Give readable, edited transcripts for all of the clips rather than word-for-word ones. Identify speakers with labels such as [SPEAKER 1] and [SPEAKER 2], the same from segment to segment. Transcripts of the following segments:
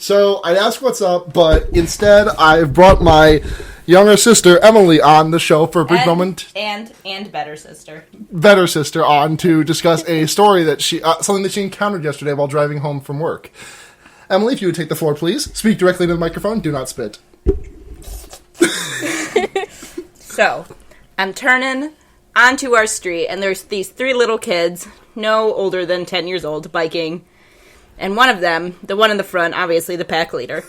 [SPEAKER 1] So I asked what's up, but instead I've brought my younger sister Emily on the show for a brief moment.
[SPEAKER 2] And better sister.
[SPEAKER 1] Better sister on to discuss a story that something that she encountered yesterday while driving home from work. Emily, if you would take the floor, please. Speak directly into the microphone. Do not spit.
[SPEAKER 2] So, I'm turning onto our street, and there's these 3 little kids, no older than 10 years old, biking. And one of them, the one in the front, obviously the pack leader,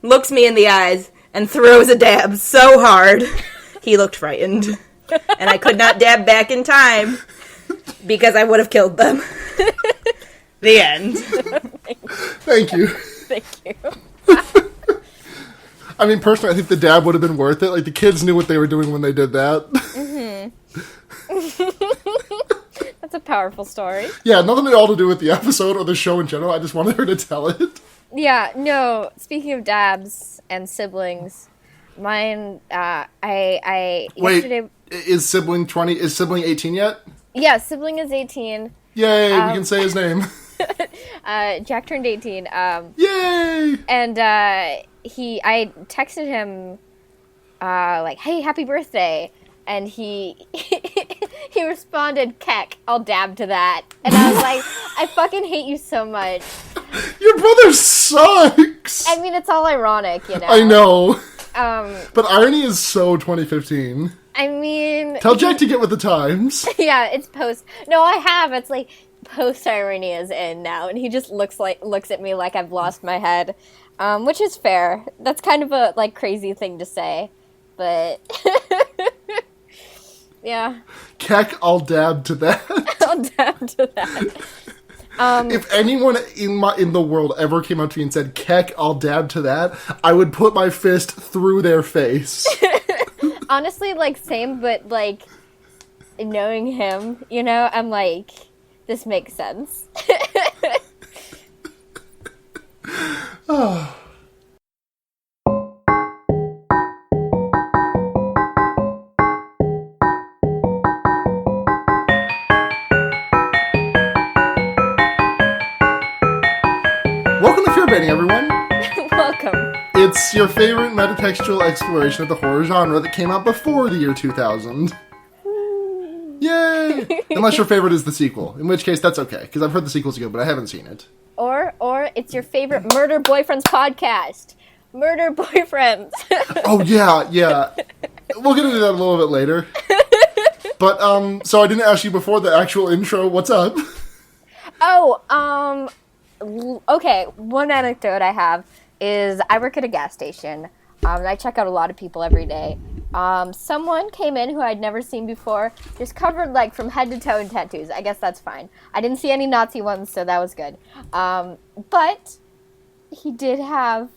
[SPEAKER 2] looks me in the eyes and throws a dab so hard, he looked frightened. And I could not dab back in time, because I would have killed them. The end.
[SPEAKER 1] Thank you.
[SPEAKER 3] Thank you.
[SPEAKER 1] I mean, personally, I think the dab would have been worth it. Like, the kids knew what they were doing when they did that.
[SPEAKER 3] Mm-hmm. That's a powerful story.
[SPEAKER 1] Yeah, nothing at all to do with the episode or the show in general. I just wanted her to tell it.
[SPEAKER 3] Yeah, no, speaking of dabs and siblings, mine,
[SPEAKER 1] Wait,
[SPEAKER 3] yesterday...
[SPEAKER 1] is sibling 18 yet?
[SPEAKER 3] Yeah, sibling is 18.
[SPEAKER 1] Yay, we can say his name.
[SPEAKER 3] Jack turned 18.
[SPEAKER 1] Yay!
[SPEAKER 3] And, I texted him, like, hey, happy birthday. And he responded, Keck, I'll dab to that. And I was like, I fucking hate you so much.
[SPEAKER 1] Your brother sucks!
[SPEAKER 3] I mean, it's all ironic, you know?
[SPEAKER 1] I know.
[SPEAKER 3] But
[SPEAKER 1] irony is so 2015.
[SPEAKER 3] I mean...
[SPEAKER 1] Tell Jack to get with the times.
[SPEAKER 3] Yeah, it's post... No, I have. It's like, post-irony is in now. And he just looks at me like I've lost my head. Which is fair. That's kind of a, like, crazy thing to say. But... yeah.
[SPEAKER 1] Keck, I'll dab to that.
[SPEAKER 3] I'll dab to that.
[SPEAKER 1] If anyone in the world ever came up to me and said, Keck, I'll dab to that, I would put my fist through their face.
[SPEAKER 3] Honestly, like, same, but, like, knowing him, you know, I'm like, this makes sense.
[SPEAKER 1] Oh. Welcome to Fear Baiting, everyone.
[SPEAKER 3] Welcome.
[SPEAKER 1] It's your favorite metatextual exploration of the horror genre that came out before the year 2000. Yay! Unless your favorite is the sequel, in which case that's okay, because I've heard the sequel's good, but I haven't seen it.
[SPEAKER 3] Or it's your favorite Murder Boyfriends podcast. Murder Boyfriends.
[SPEAKER 1] Oh, yeah. We'll get into that a little bit later. But, so I didn't ask you before the actual intro, what's up?
[SPEAKER 3] Oh, okay, one anecdote I have is I work at a gas station. I check out a lot of people every day. Someone came in who I'd never seen before, just covered, like, from head to toe in tattoos. I guess that's fine. I didn't see any Nazi ones, so that was good. But he did have...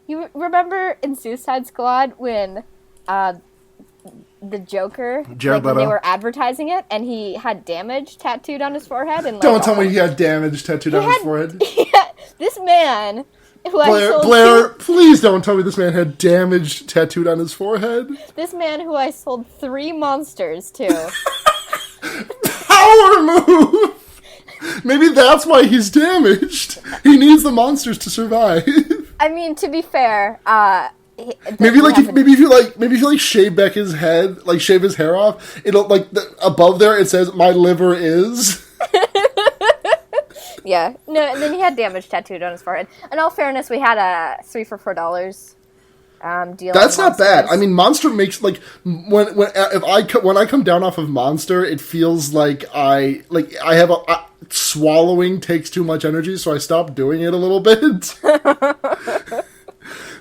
[SPEAKER 3] You remember in Suicide Squad when the Joker, like, when they were advertising it, and he had damage tattooed on his forehead? And, like,
[SPEAKER 1] Don't tell me he had damage tattooed on his forehead.
[SPEAKER 3] Yeah, this man...
[SPEAKER 1] Blair, please don't tell me this man had damage tattooed on his forehead.
[SPEAKER 3] This man who I sold 3 monsters to.
[SPEAKER 1] Power move! Maybe that's why he's damaged. He needs the monsters to survive.
[SPEAKER 3] I mean, to be fair,
[SPEAKER 1] maybe if you shave back his head, like shave his hair off, it'll above there it says "My liver is."
[SPEAKER 3] Yeah, no, and then he had damage tattooed on his forehead. In all fairness, we had a 3 for $4 deal.
[SPEAKER 1] That's not bad. I mean, Monster makes, like, when I come down off of Monster, it feels like I have swallowing takes too much energy, so I stopped doing it a little bit.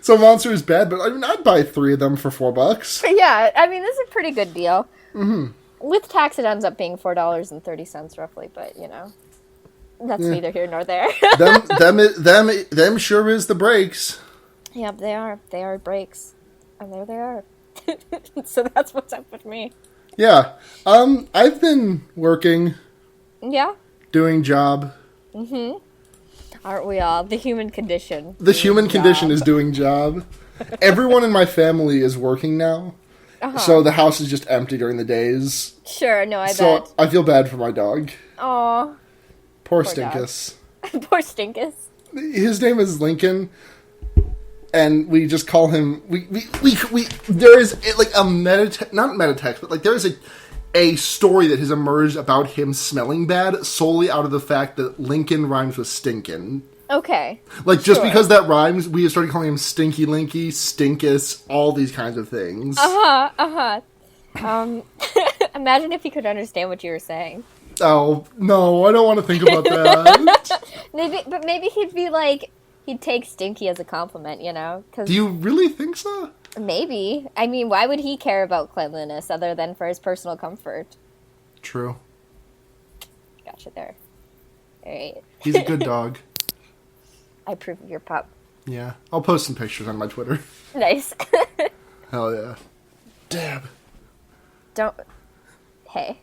[SPEAKER 1] So Monster is bad, but I mean, I'd buy 3 of them for $4.
[SPEAKER 3] Yeah, I mean, this is a pretty good deal.
[SPEAKER 1] Mm-hmm.
[SPEAKER 3] With tax, it ends up being $4.30 roughly, but you know. That's neither here nor there.
[SPEAKER 1] them sure is the breaks.
[SPEAKER 3] Yep, they are. They are breaks. And there they are. So that's what's up with me.
[SPEAKER 1] Yeah. I've been working.
[SPEAKER 3] Yeah?
[SPEAKER 1] Doing job.
[SPEAKER 3] Mm-hmm. Aren't we all? The human condition.
[SPEAKER 1] The human condition is doing job. Everyone in my family is working now. Uh-huh. So the house is just empty during the days.
[SPEAKER 3] Sure, no, I bet.
[SPEAKER 1] So I feel bad for my dog.
[SPEAKER 3] Aw.
[SPEAKER 1] Poor Stinkus.
[SPEAKER 3] Poor Stinkus.
[SPEAKER 1] His name is Lincoln, and we just call him. We there is like a not metatext, but like there is a story that has emerged about him smelling bad solely out of the fact that Lincoln rhymes with stinkin'.
[SPEAKER 3] Okay.
[SPEAKER 1] Like, just because that rhymes, we have started calling him Stinky Linky, Stinkus, all these kinds of things.
[SPEAKER 3] Imagine if he could understand what you were saying.
[SPEAKER 1] Oh, no, I don't want to think about that.
[SPEAKER 3] Maybe he'd be like, he'd take Stinky as a compliment, you know? 'Cause
[SPEAKER 1] Do you really think so?
[SPEAKER 3] maybe. I mean, why would he care about cleanliness other than for his personal comfort?
[SPEAKER 1] True.
[SPEAKER 3] Gotcha there. Alright.
[SPEAKER 1] He's a good dog.
[SPEAKER 3] I approve of your pup.
[SPEAKER 1] Yeah. I'll post some pictures on my Twitter.
[SPEAKER 3] Nice.
[SPEAKER 1] Hell yeah. Dab.
[SPEAKER 3] Don't... Hey.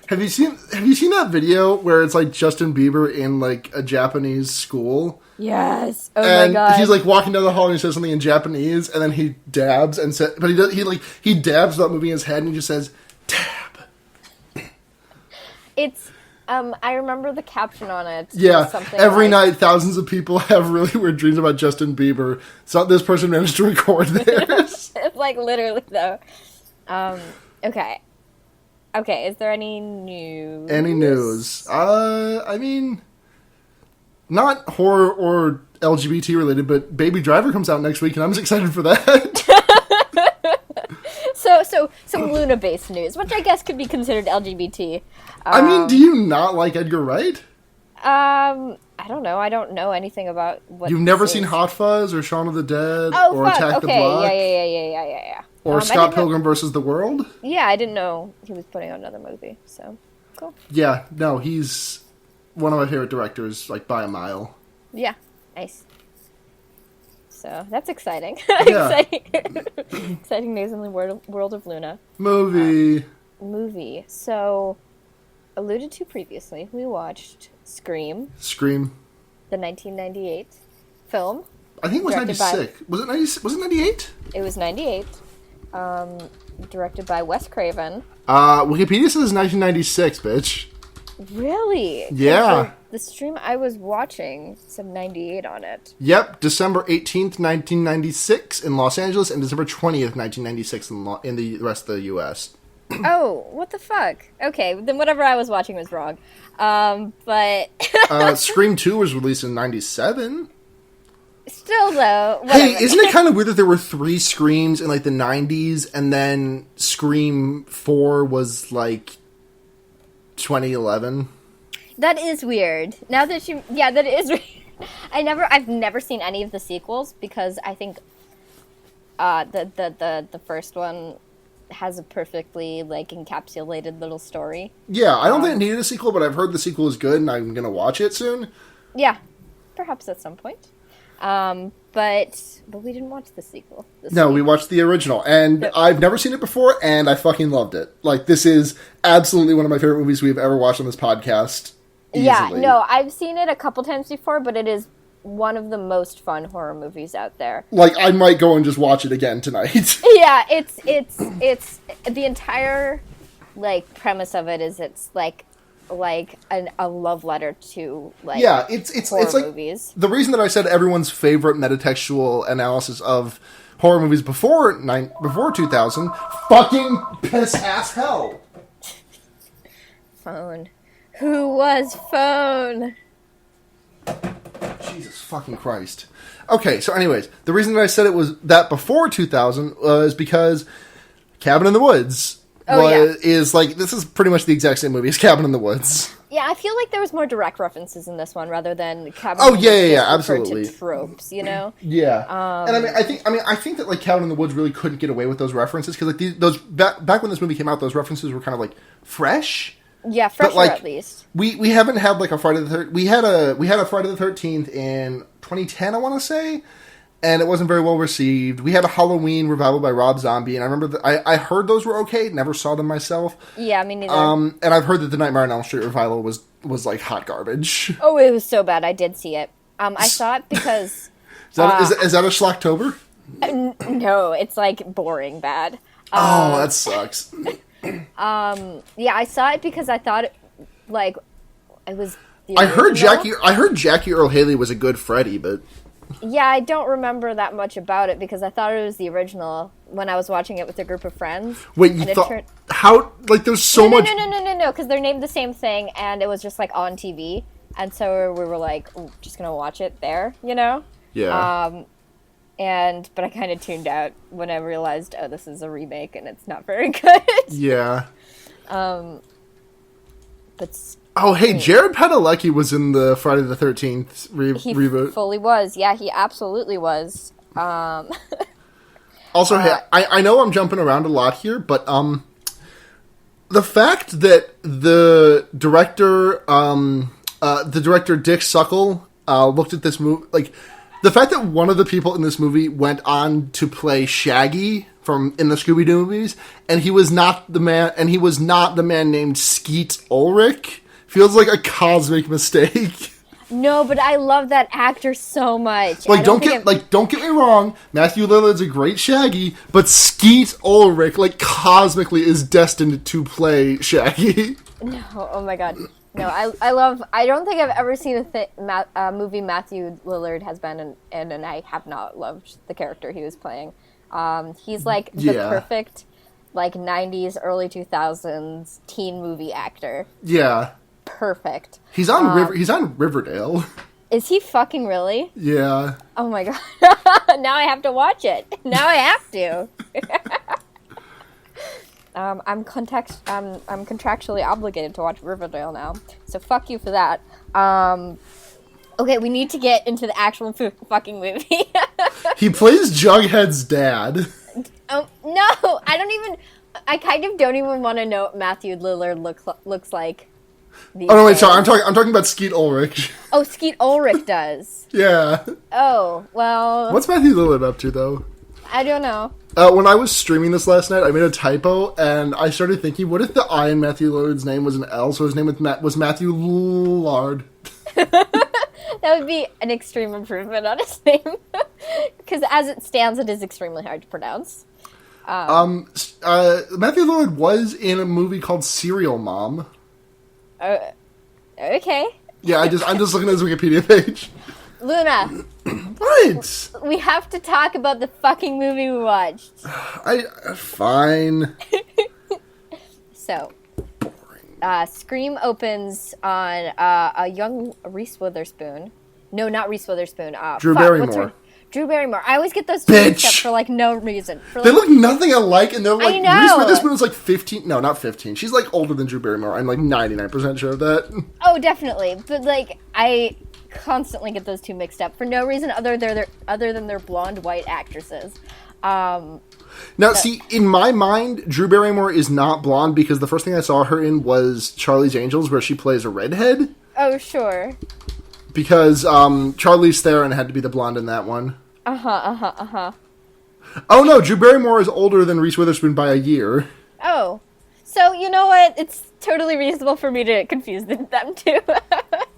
[SPEAKER 1] Have you seen that video where it's like Justin Bieber in like a Japanese school?
[SPEAKER 3] Yes. Oh
[SPEAKER 1] and
[SPEAKER 3] my god.
[SPEAKER 1] he's like walking down the hall and he says something in Japanese and then he dabs and says, but he dabs without moving his head and he just says dab.
[SPEAKER 3] It's I remember the caption on it.
[SPEAKER 1] Yeah.
[SPEAKER 3] Something
[SPEAKER 1] Every
[SPEAKER 3] like,
[SPEAKER 1] night thousands of people have really weird dreams about Justin Bieber. So this person managed to record theirs.
[SPEAKER 3] It's like literally though. Okay. Okay, is there any news?
[SPEAKER 1] Any news? I mean, not horror or LGBT related, but Baby Driver comes out next week, and I'm excited for that.
[SPEAKER 3] So some Luna-based news, which I guess could be considered LGBT.
[SPEAKER 1] I mean, do you not like Edgar Wright?
[SPEAKER 3] I don't know. I don't know anything about what.
[SPEAKER 1] You've never seen Hot Fuzz or Shaun of the Dead or
[SPEAKER 3] fuck.
[SPEAKER 1] Attack the
[SPEAKER 3] Okay,
[SPEAKER 1] Block?
[SPEAKER 3] yeah.
[SPEAKER 1] Or Scott Pilgrim versus the World?
[SPEAKER 3] Yeah, I didn't know he was putting out another movie, so cool.
[SPEAKER 1] Yeah, no, he's one of my favorite directors, like, by a mile.
[SPEAKER 3] Yeah, nice. So, that's exciting.
[SPEAKER 1] Yeah.
[SPEAKER 3] Exciting news in the world of Luna.
[SPEAKER 1] Movie.
[SPEAKER 3] So, alluded to previously, we watched Scream, the 1998 film.
[SPEAKER 1] I think it was 96. Was it 98?
[SPEAKER 3] It was 98. Directed by Wes Craven.
[SPEAKER 1] Wikipedia says 1996, bitch.
[SPEAKER 3] Really?
[SPEAKER 1] Yeah.
[SPEAKER 3] The stream I was watching said 98 on it.
[SPEAKER 1] Yep, December 18th, 1996 in Los Angeles, and December 20th, 1996 in the rest of the U.S.
[SPEAKER 3] Oh, what the fuck? Okay, then whatever I was watching was wrong. But...
[SPEAKER 1] Scream 2 was released in 97.
[SPEAKER 3] Still, though... Whatever.
[SPEAKER 1] Hey, isn't it kind of weird that there were 3 Screams in, like, the 90s, and then Scream 4 was, like, 2011?
[SPEAKER 3] That is weird. Now that you... Yeah, that is weird. I've never seen any of the sequels, because I think the first one has a perfectly, like, encapsulated little story.
[SPEAKER 1] Yeah, I don't think it needed a sequel, but I've heard the sequel is good, and I'm gonna watch it soon.
[SPEAKER 3] Yeah, perhaps at some point. But we didn't watch the sequel.
[SPEAKER 1] No, we watched the original, and I've never seen it before, and I fucking loved it. Like, this is absolutely one of my favorite movies we've ever watched on this podcast. Easily.
[SPEAKER 3] Yeah, no, I've seen it a couple times before, but it is one of the most fun horror movies out there.
[SPEAKER 1] Like, I might go and just watch it again tonight.
[SPEAKER 3] Yeah, it's the entire, like, premise of it is it's like a love letter to, like,
[SPEAKER 1] yeah, it's
[SPEAKER 3] horror
[SPEAKER 1] like
[SPEAKER 3] movies.
[SPEAKER 1] The reason that I said everyone's favorite metatextual analysis of horror movies before 2000, fucking piss ass hell.
[SPEAKER 3] Phone. Who was Phone?
[SPEAKER 1] Jesus fucking Christ. Okay, so anyways, the reason that I said it was that before 2000 was because Cabin in the Woods is like, this is pretty much the exact same movie as Cabin in the Woods.
[SPEAKER 3] Yeah, I feel like there was more direct references in this one rather than Cabin.
[SPEAKER 1] Oh yeah, absolutely.
[SPEAKER 3] To tropes, you know.
[SPEAKER 1] Yeah, and I think that, like, Cabin in the Woods really couldn't get away with those references because, like, those back when this movie came out, those references were kind of like fresh.
[SPEAKER 3] Yeah, fresher,
[SPEAKER 1] like,
[SPEAKER 3] at least.
[SPEAKER 1] We haven't had, like, a Friday the 13th. We had a Friday the 13th in 2010, I want to say, and it wasn't very well received. We had a Halloween revival by Rob Zombie, and I remember I heard those were okay. Never saw them myself.
[SPEAKER 3] Yeah, me neither.
[SPEAKER 1] And I've heard that the Nightmare on Elm Street revival was like hot garbage.
[SPEAKER 3] Oh, it was so bad. I did see it. I saw it because
[SPEAKER 1] is that a Schlocktober?
[SPEAKER 3] No, it's like boring bad.
[SPEAKER 1] Oh, that sucks.
[SPEAKER 3] Yeah, I saw it because I thought it was
[SPEAKER 1] I heard Jackie Earle Haley was a good Freddy, but
[SPEAKER 3] yeah, I don't remember that much about it because I thought it was the original when I was watching it with a group of friends.
[SPEAKER 1] Wait, you thought how? Like, there's so much.
[SPEAKER 3] No, because they're named the same thing, and it was just like on TV, and so we were like, just gonna watch it there, you know?
[SPEAKER 1] Yeah.
[SPEAKER 3] But I kind of tuned out when I realized, oh, this is a remake and it's not very good.
[SPEAKER 1] Yeah.
[SPEAKER 3] But
[SPEAKER 1] oh, hey, Jared Padalecki was in the Friday the 13th reboot.
[SPEAKER 3] He fully was. Yeah, he absolutely was.
[SPEAKER 1] Also, hey, I know I'm jumping around a lot here, but the fact that the director Dick Suckle looked at this movie, like, the fact that one of the people in this movie went on to play Shaggy in the Scooby-Doo movies, and he was not the man named Skeet Ulrich, feels like a cosmic mistake.
[SPEAKER 3] No, but I love that actor so much.
[SPEAKER 1] Like, don't get me wrong, Matthew Lillard's a great Shaggy, but Skeet Ulrich, like, cosmically is destined to play Shaggy.
[SPEAKER 3] No, oh my god. No, I don't think I've ever seen a movie Matthew Lillard has been in, and I have not loved the character he was playing. He's like the perfect, like, 90s, early 2000s teen movie actor.
[SPEAKER 1] Yeah.
[SPEAKER 3] Perfect.
[SPEAKER 1] He's on Riverdale.
[SPEAKER 3] Is he fucking really?
[SPEAKER 1] Yeah.
[SPEAKER 3] Oh my god. Now I have to watch it. Now I have to. I'm contractually obligated to watch Riverdale now, so fuck you for that. Okay, we need to get into the actual fucking movie.
[SPEAKER 1] He plays Jughead's dad.
[SPEAKER 3] Oh no, I kind of don't even want to know what Matthew Lillard looks like.
[SPEAKER 1] Oh no, wait, sorry, I'm talking about Skeet Ulrich.
[SPEAKER 3] Oh, Skeet Ulrich does.
[SPEAKER 1] Yeah.
[SPEAKER 3] Oh, well.
[SPEAKER 1] What's Matthew Lillard up to, though?
[SPEAKER 3] I don't know.
[SPEAKER 1] When I was streaming this last night, I made a typo, and I started thinking, what if the I in Matthew Lillard's name was an L, so his name was Matthew Lllard?
[SPEAKER 3] That would be an extreme improvement on his name. Because as it stands, it is extremely hard to pronounce.
[SPEAKER 1] Matthew Lillard was in a movie called Serial Mom.
[SPEAKER 3] Okay.
[SPEAKER 1] Yeah, I'm just looking at his Wikipedia page.
[SPEAKER 3] Luna.
[SPEAKER 1] What?
[SPEAKER 3] We have to talk about the fucking movie we watched.
[SPEAKER 1] Fine.
[SPEAKER 3] So, Scream opens on a young Reese Witherspoon. No, not Reese Witherspoon.
[SPEAKER 1] Drew Barrymore.
[SPEAKER 3] Drew Barrymore. I always get those two mixed up for, like, no reason.
[SPEAKER 1] They look nothing alike, and they're like,
[SPEAKER 3] I know.
[SPEAKER 1] Reese Witherspoon was like 15. No, not 15. She's like older than Drew Barrymore. I'm like 99% sure of that.
[SPEAKER 3] Oh, definitely. But, like, I constantly get those two mixed up for no reason other than they're blonde white actresses.
[SPEAKER 1] See, in my mind, Drew Barrymore is not blonde because the first thing I saw her in was Charlie's Angels, where she plays a redhead.
[SPEAKER 3] Oh, sure.
[SPEAKER 1] Because Charlize Theron had to be the blonde in that one.
[SPEAKER 3] Uh-huh.
[SPEAKER 1] Oh no, Drew Barrymore is older than Reese Witherspoon by a year.
[SPEAKER 3] Oh. So, you know what? It's totally reasonable for me to confuse them too.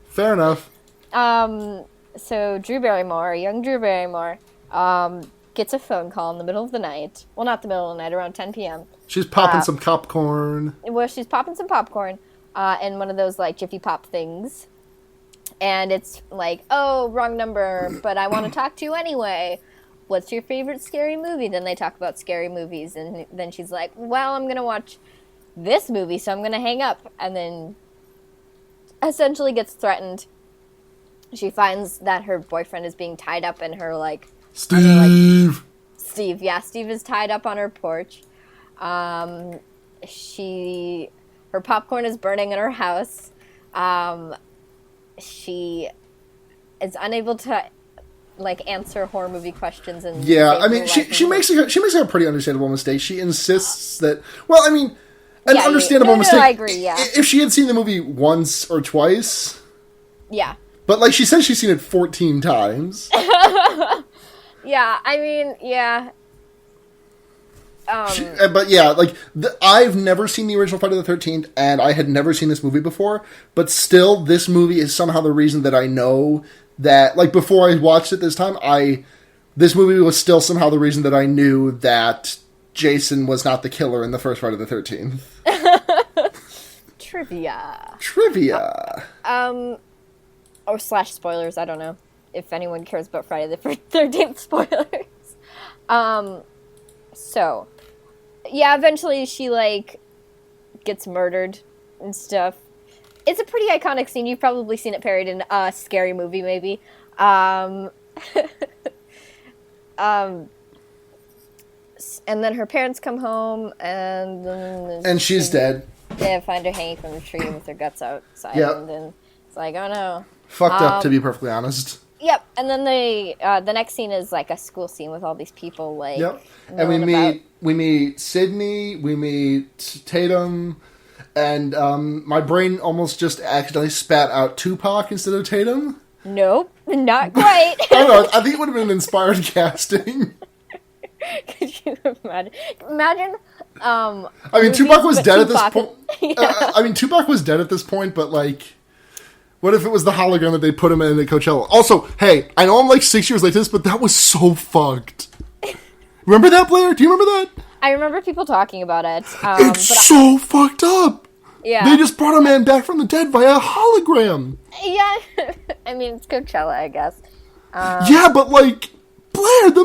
[SPEAKER 1] Fair enough.
[SPEAKER 3] So Drew Barrymore, young Drew Barrymore, gets a phone call in the middle of the night. Well, not the middle of the night, around 10 p.m.
[SPEAKER 1] She's popping some popcorn.
[SPEAKER 3] Well, she's popping some popcorn in one of those, like, Jiffy Pop things. And it's like, oh, wrong number, but I want to talk to you anyway. What's your favorite scary movie? Then they talk about scary movies, and then she's like, well, I'm going to watch this movie, so I'm going to hang up. And then essentially gets threatened. She finds that her boyfriend is being tied up in her, like...
[SPEAKER 1] Steve!
[SPEAKER 3] Steve is tied up on her porch. Her popcorn is burning in her house. She is unable to, like, answer horror movie questions. And
[SPEAKER 1] yeah, I mean, she makes a pretty understandable mistake. She insists that... Well, I mean, an understandable mistake...
[SPEAKER 3] I agree, yeah.
[SPEAKER 1] If she had seen the movie once or twice...
[SPEAKER 3] Yeah.
[SPEAKER 1] But, like, she says she's seen it 14 times.
[SPEAKER 3] Yeah, I mean, yeah.
[SPEAKER 1] But yeah, like, I've never seen the original Friday the 13th, and I had never seen this movie before, but still, this movie is somehow the reason that I know that, like, before I watched it this time, this movie was still somehow the reason that I knew that Jason was not the killer in the first Friday the 13th.
[SPEAKER 3] Trivia. or / spoilers. I don't know if anyone cares about Friday the 13th spoilers. So, yeah, eventually she, like, gets murdered and stuff. It's a pretty iconic scene. You've probably seen it parodied in a Scary Movie, maybe. And then her parents come home, and
[SPEAKER 1] she's dead.
[SPEAKER 3] They find her hanging from the tree with her guts outside.
[SPEAKER 1] Yep.
[SPEAKER 3] And then it's like, oh no.
[SPEAKER 1] Fucked up, to be perfectly honest.
[SPEAKER 3] Yep. And then the next scene is like a school scene with all these people, like.
[SPEAKER 1] Yep. And we meet Sydney, we meet Tatum, and my brain almost just accidentally spat out Tupac instead of Tatum.
[SPEAKER 3] Nope, not quite.
[SPEAKER 1] I don't know. I think it would have been inspired casting.
[SPEAKER 3] Could you imagine? Imagine.
[SPEAKER 1] I mean, Tupac was dead at this point.
[SPEAKER 3] Yeah.
[SPEAKER 1] I mean, Tupac was dead at this point, but like, what if it was the hologram that they put him in at Coachella? Also, hey, I know I'm like 6 years late to this, but that was so fucked. Remember that, Blair? Do you remember that?
[SPEAKER 3] I remember people talking about it.
[SPEAKER 1] It's so fucked up.
[SPEAKER 3] Yeah.
[SPEAKER 1] They just brought a man back from the dead via hologram.
[SPEAKER 3] Yeah. I mean, it's Coachella, I guess.
[SPEAKER 1] Yeah, but like, Blair, the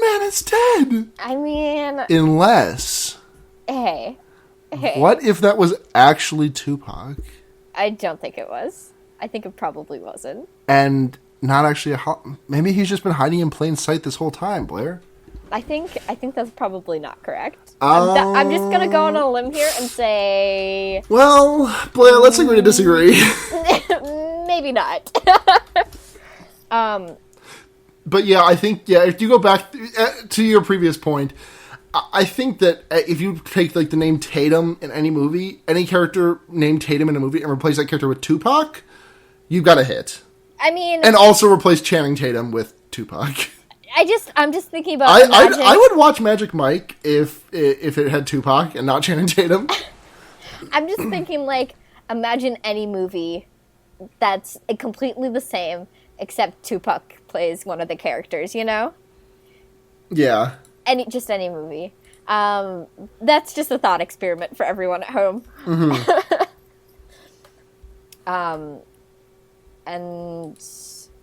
[SPEAKER 1] man is dead.
[SPEAKER 3] I mean,
[SPEAKER 1] unless,
[SPEAKER 3] hey.
[SPEAKER 1] What if that was actually Tupac?
[SPEAKER 3] I don't think it was. I think it probably wasn't.
[SPEAKER 1] And not actually maybe he's just been hiding in plain sight this whole time, Blair.
[SPEAKER 3] I think that's probably not correct. I'm just gonna go on a limb here and say.
[SPEAKER 1] Well, Blair, let's agree to disagree.
[SPEAKER 3] Maybe not.
[SPEAKER 1] But yeah, I think if you go back to your previous point, I think that if you take like the name Tatum in any movie, any character named Tatum in a movie, and replace that character with Tupac, you've got a hit.
[SPEAKER 3] I mean,
[SPEAKER 1] and also replace Channing Tatum with Tupac.
[SPEAKER 3] I'm just thinking about.
[SPEAKER 1] I would watch Magic Mike if it had Tupac and not Channing Tatum.
[SPEAKER 3] I'm just thinking, like, imagine any movie that's completely the same, except Tupac plays one of the characters, you know?
[SPEAKER 1] Yeah.
[SPEAKER 3] Any movie. That's just a thought experiment for everyone at home.
[SPEAKER 1] Mm-hmm.
[SPEAKER 3] And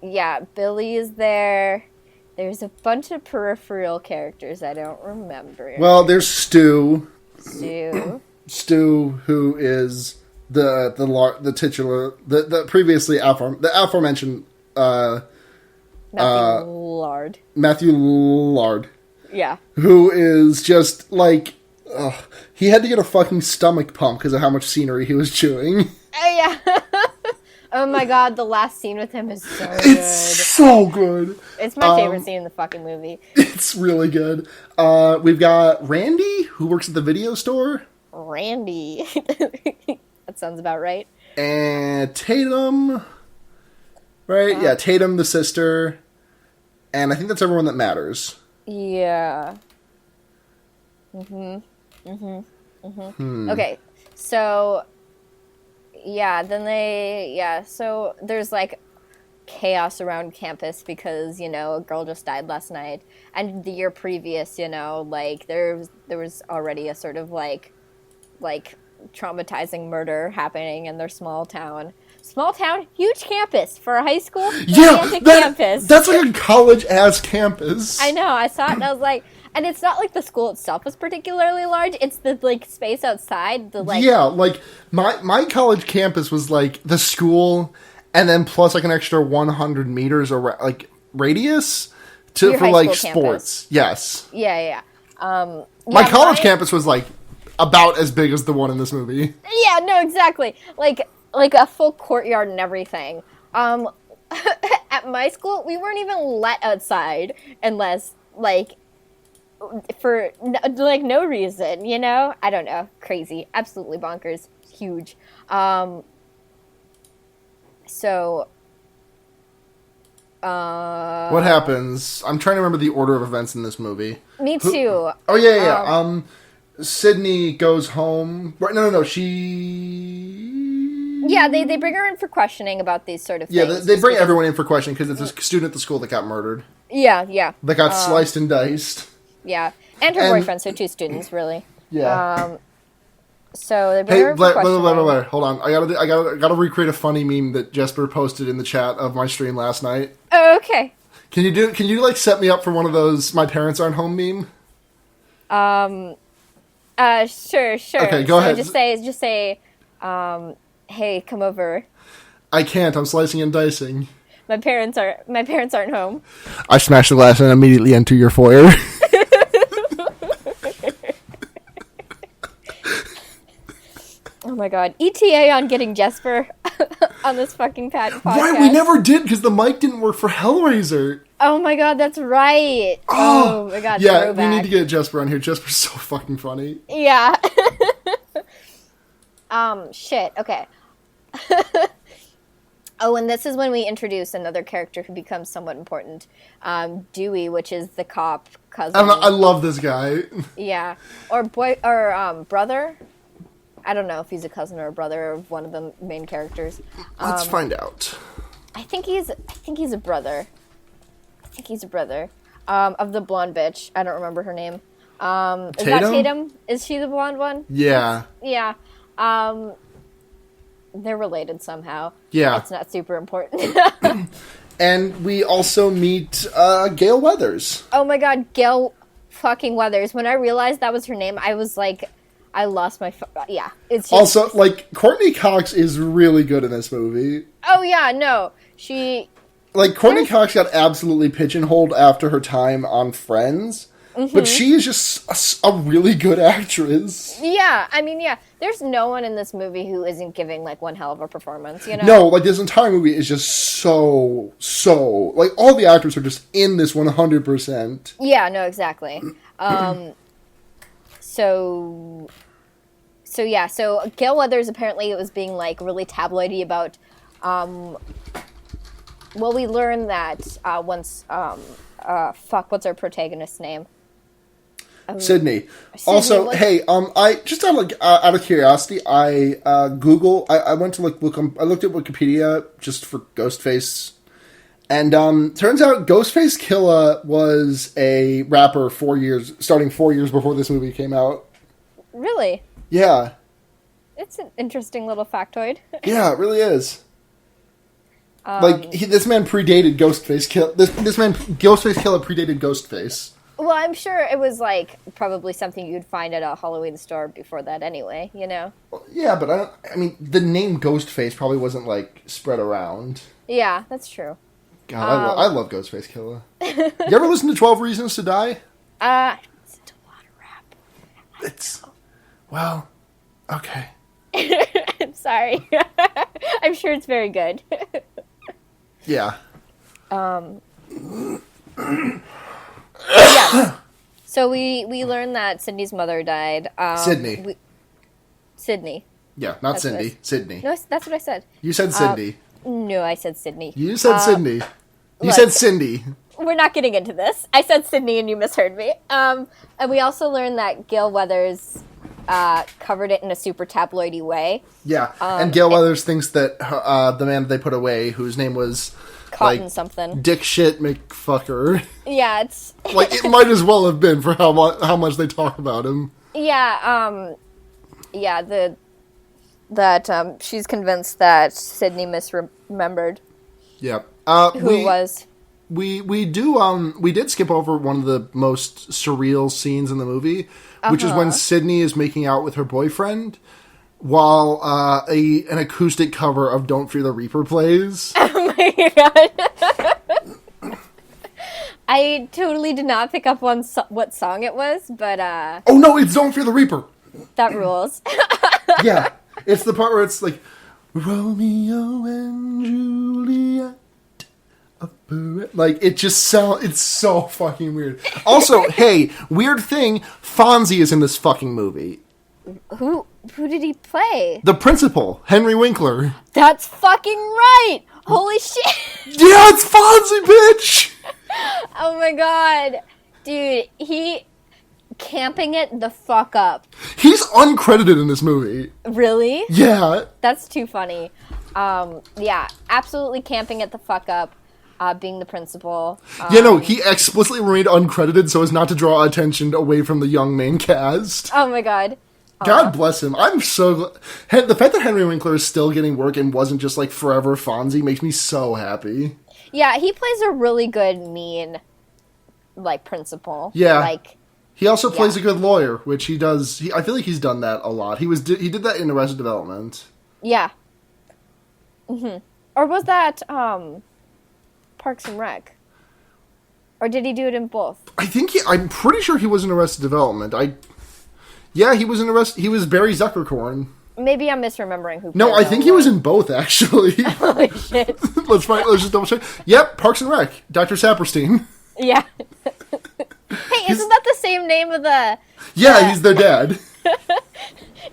[SPEAKER 3] yeah, Billy is there. There's a bunch of peripheral characters I don't remember.
[SPEAKER 1] Well, there's Stu.
[SPEAKER 3] Stu,
[SPEAKER 1] who is the titular, the previously aforementioned
[SPEAKER 3] Matthew
[SPEAKER 1] Lllard.
[SPEAKER 3] Yeah.
[SPEAKER 1] Who is just like, he had to get a fucking stomach pump because of how much scenery he was chewing.
[SPEAKER 3] Yeah. Oh my god, the last scene with him is so good.
[SPEAKER 1] It's so good.
[SPEAKER 3] It's my favorite scene in the fucking movie.
[SPEAKER 1] It's really good. We've got Randy, who works at the video store.
[SPEAKER 3] Randy. That sounds about right.
[SPEAKER 1] And Tatum. Right? Yeah, Tatum, the sister. And I think that's everyone that matters.
[SPEAKER 3] Yeah. Okay, so... Yeah, so there's, like, chaos around campus because, you know, a girl just died last night. And the year previous, you know, like, there was already a sort of, like, traumatizing murder happening in their small town. Small town, huge campus for a high school.
[SPEAKER 1] Yeah,
[SPEAKER 3] campus.
[SPEAKER 1] That's like a college-ass campus.
[SPEAKER 3] I know, I saw it and I was like... And it's not like the school itself was particularly large. It's the, like, space outside.
[SPEAKER 1] Yeah, like, my college campus was, like, the school, and then plus, like, an extra 100 meters or, like, radius for, like, sports. Campus. Yes.
[SPEAKER 3] Yeah.
[SPEAKER 1] My college campus was, like, about as big as the one in this movie.
[SPEAKER 3] Yeah, no, exactly. Like a full courtyard and everything. At my school, we weren't even let outside unless, like... for, like, no reason, you know? I don't know. Crazy. Absolutely bonkers. Huge. So...
[SPEAKER 1] what happens? I'm trying to remember the order of events in this movie.
[SPEAKER 3] Me too.
[SPEAKER 1] Oh, yeah. Sydney goes home. Right? No. She...
[SPEAKER 3] Yeah, they bring her in for questioning about these sort of things.
[SPEAKER 1] Yeah, they bring everyone in for questioning because it's a student at the school that got murdered.
[SPEAKER 3] Yeah.
[SPEAKER 1] That got sliced and diced.
[SPEAKER 3] Yeah, and her boyfriend, so two students, really.
[SPEAKER 1] Yeah.
[SPEAKER 3] So they've been
[SPEAKER 1] Hey,
[SPEAKER 3] here for questioning.
[SPEAKER 1] Blair, hold on. I gotta recreate a funny meme that Jesper posted in the chat of my stream last night.
[SPEAKER 3] Oh, okay.
[SPEAKER 1] Can you like set me up for one of those "my parents aren't home" meme?
[SPEAKER 3] Sure.
[SPEAKER 1] Okay, go ahead.
[SPEAKER 3] Just say, hey, come over.
[SPEAKER 1] I can't. I'm slicing and dicing.
[SPEAKER 3] My parents aren't home.
[SPEAKER 1] I smash the glass and immediately enter your foyer.
[SPEAKER 3] Oh my god. ETA on getting Jesper on this fucking podcast.
[SPEAKER 1] Right, we never did because the mic didn't work for Hellraiser.
[SPEAKER 3] Oh my god, that's right. Oh my god,
[SPEAKER 1] yeah,
[SPEAKER 3] throwback.
[SPEAKER 1] we need to get Jesper on here. Jesper's so fucking funny.
[SPEAKER 3] Yeah. Shit, okay. Oh, and this is when we introduce another character who becomes somewhat important. Dewey, which is the cop cousin.
[SPEAKER 1] I love this guy.
[SPEAKER 3] Yeah. Or brother? I don't know if he's a cousin or a brother of one of the main characters.
[SPEAKER 1] Let's find out.
[SPEAKER 3] I think he's a brother. Of the blonde bitch. I don't remember her name. Is that Tatum? Is she the blonde one?
[SPEAKER 1] Yeah.
[SPEAKER 3] Yeah. They're related somehow.
[SPEAKER 1] Yeah.
[SPEAKER 3] It's not super important.
[SPEAKER 1] And we also meet Gale Weathers.
[SPEAKER 3] Oh my god, Gale fucking Weathers. When I realized that was her name, I was like, I lost my... yeah. It's just...
[SPEAKER 1] Also, like, Courtney Cox is really good in this movie.
[SPEAKER 3] Oh yeah, no. She...
[SPEAKER 1] Like, Courtney Cox got absolutely pigeonholed after her time on Friends. Mm-hmm. But she is just a really good actress.
[SPEAKER 3] Yeah, I mean, yeah. There's no one in this movie who isn't giving, like, one hell of a performance, you know?
[SPEAKER 1] No, like, this entire movie is just so... Like, all the actors are just in this 100%.
[SPEAKER 3] Yeah, no, exactly. So Gale Weathers, apparently it was being, like, really tabloidy about... well, we learned that once... what's our protagonist's name?
[SPEAKER 1] Sydney. Also, hey, I just out of curiosity, I went to I looked at Wikipedia just for Ghostface, and turns out Ghostface Killah was a rapper starting 4 years before this movie came out.
[SPEAKER 3] Really?
[SPEAKER 1] Yeah.
[SPEAKER 3] It's an interesting little factoid.
[SPEAKER 1] Yeah, it really is. This man predated Ghostface Killah. Ghostface Killah predated Ghostface.
[SPEAKER 3] Well, I'm sure it was, like, probably something you'd find at a Halloween store before that anyway, you know?
[SPEAKER 1] Yeah, but I mean, the name Ghostface probably wasn't, like, spread around.
[SPEAKER 3] Yeah, that's true.
[SPEAKER 1] God, I love Ghostface Killah. You ever listen to 12 Reasons to Die?
[SPEAKER 3] I listen to a lot of rap.
[SPEAKER 1] Well, okay.
[SPEAKER 3] I'm sorry. I'm sure it's very good.
[SPEAKER 1] Yeah.
[SPEAKER 3] Yeah. So we learned that Sydney's mother died.
[SPEAKER 1] Sydney.
[SPEAKER 3] Sydney.
[SPEAKER 1] Yeah, not
[SPEAKER 3] That's
[SPEAKER 1] Cindy.
[SPEAKER 3] what
[SPEAKER 1] Sydney.
[SPEAKER 3] No, that's what I said.
[SPEAKER 1] You said Cindy.
[SPEAKER 3] No, I said Sydney.
[SPEAKER 1] You said Sydney. You
[SPEAKER 3] look.
[SPEAKER 1] said Cindy.
[SPEAKER 3] We're not getting into this. I said Sydney and you misheard me. And we also learned that Gale Weathers covered it in a super tabloidy way.
[SPEAKER 1] Yeah, and Gale Weathers thinks that the man they put away, whose name was...
[SPEAKER 3] Cotton something.
[SPEAKER 1] Dick shit McFucker.
[SPEAKER 3] Yeah, it's...
[SPEAKER 1] like, it might as well have been for how much they talk about him.
[SPEAKER 3] Yeah, she's convinced that Sydney misremembered.
[SPEAKER 1] Yeah. We did skip over one of the most surreal scenes in the movie, which is when Sydney is making out with her boyfriend while an acoustic cover of Don't Fear the Reaper plays.
[SPEAKER 3] Oh my god. I totally did not pick up on what song it was, but
[SPEAKER 1] oh no, it's Don't Fear the Reaper.
[SPEAKER 3] That rules.
[SPEAKER 1] Yeah. It's the part where it's like Romeo and Juliet. Like, it's so fucking weird. Also, hey, weird thing, Fonzie is in this fucking movie.
[SPEAKER 3] Who did he play?
[SPEAKER 1] The principal, Henry Winkler.
[SPEAKER 3] That's fucking right! Holy shit!
[SPEAKER 1] Yeah, it's Fonzie, bitch!
[SPEAKER 3] Oh my god. Dude, he... camping it the fuck up.
[SPEAKER 1] He's uncredited in this movie.
[SPEAKER 3] Really?
[SPEAKER 1] Yeah.
[SPEAKER 3] That's too funny. Yeah, absolutely camping it the fuck up. Being the principal.
[SPEAKER 1] He explicitly remained uncredited so as not to draw attention away from the young main cast.
[SPEAKER 3] Oh my god.
[SPEAKER 1] God bless him. I'm so the fact that Henry Winkler is still getting work and wasn't just like forever Fonzie makes me so happy.
[SPEAKER 3] Yeah, he plays a really good mean, like, principal.
[SPEAKER 1] Yeah.
[SPEAKER 3] Like,
[SPEAKER 1] he also plays a good lawyer, which he does. I feel like he's done that a lot. He did that in Arrested Development.
[SPEAKER 3] Yeah. Or was that Parks and Rec? Or did he do it in both?
[SPEAKER 1] I'm pretty sure he was in Arrested Development. Yeah, he was in He was Barry Zuckerkorn.
[SPEAKER 3] Maybe I'm misremembering who.
[SPEAKER 1] No, I think he was in both, actually.
[SPEAKER 3] Holy shit.
[SPEAKER 1] Let's just double check. Yep, Parks and Rec. Dr. Saperstein.
[SPEAKER 3] Yeah. Hey, isn't that the same name of the...
[SPEAKER 1] Yeah, he's their dad.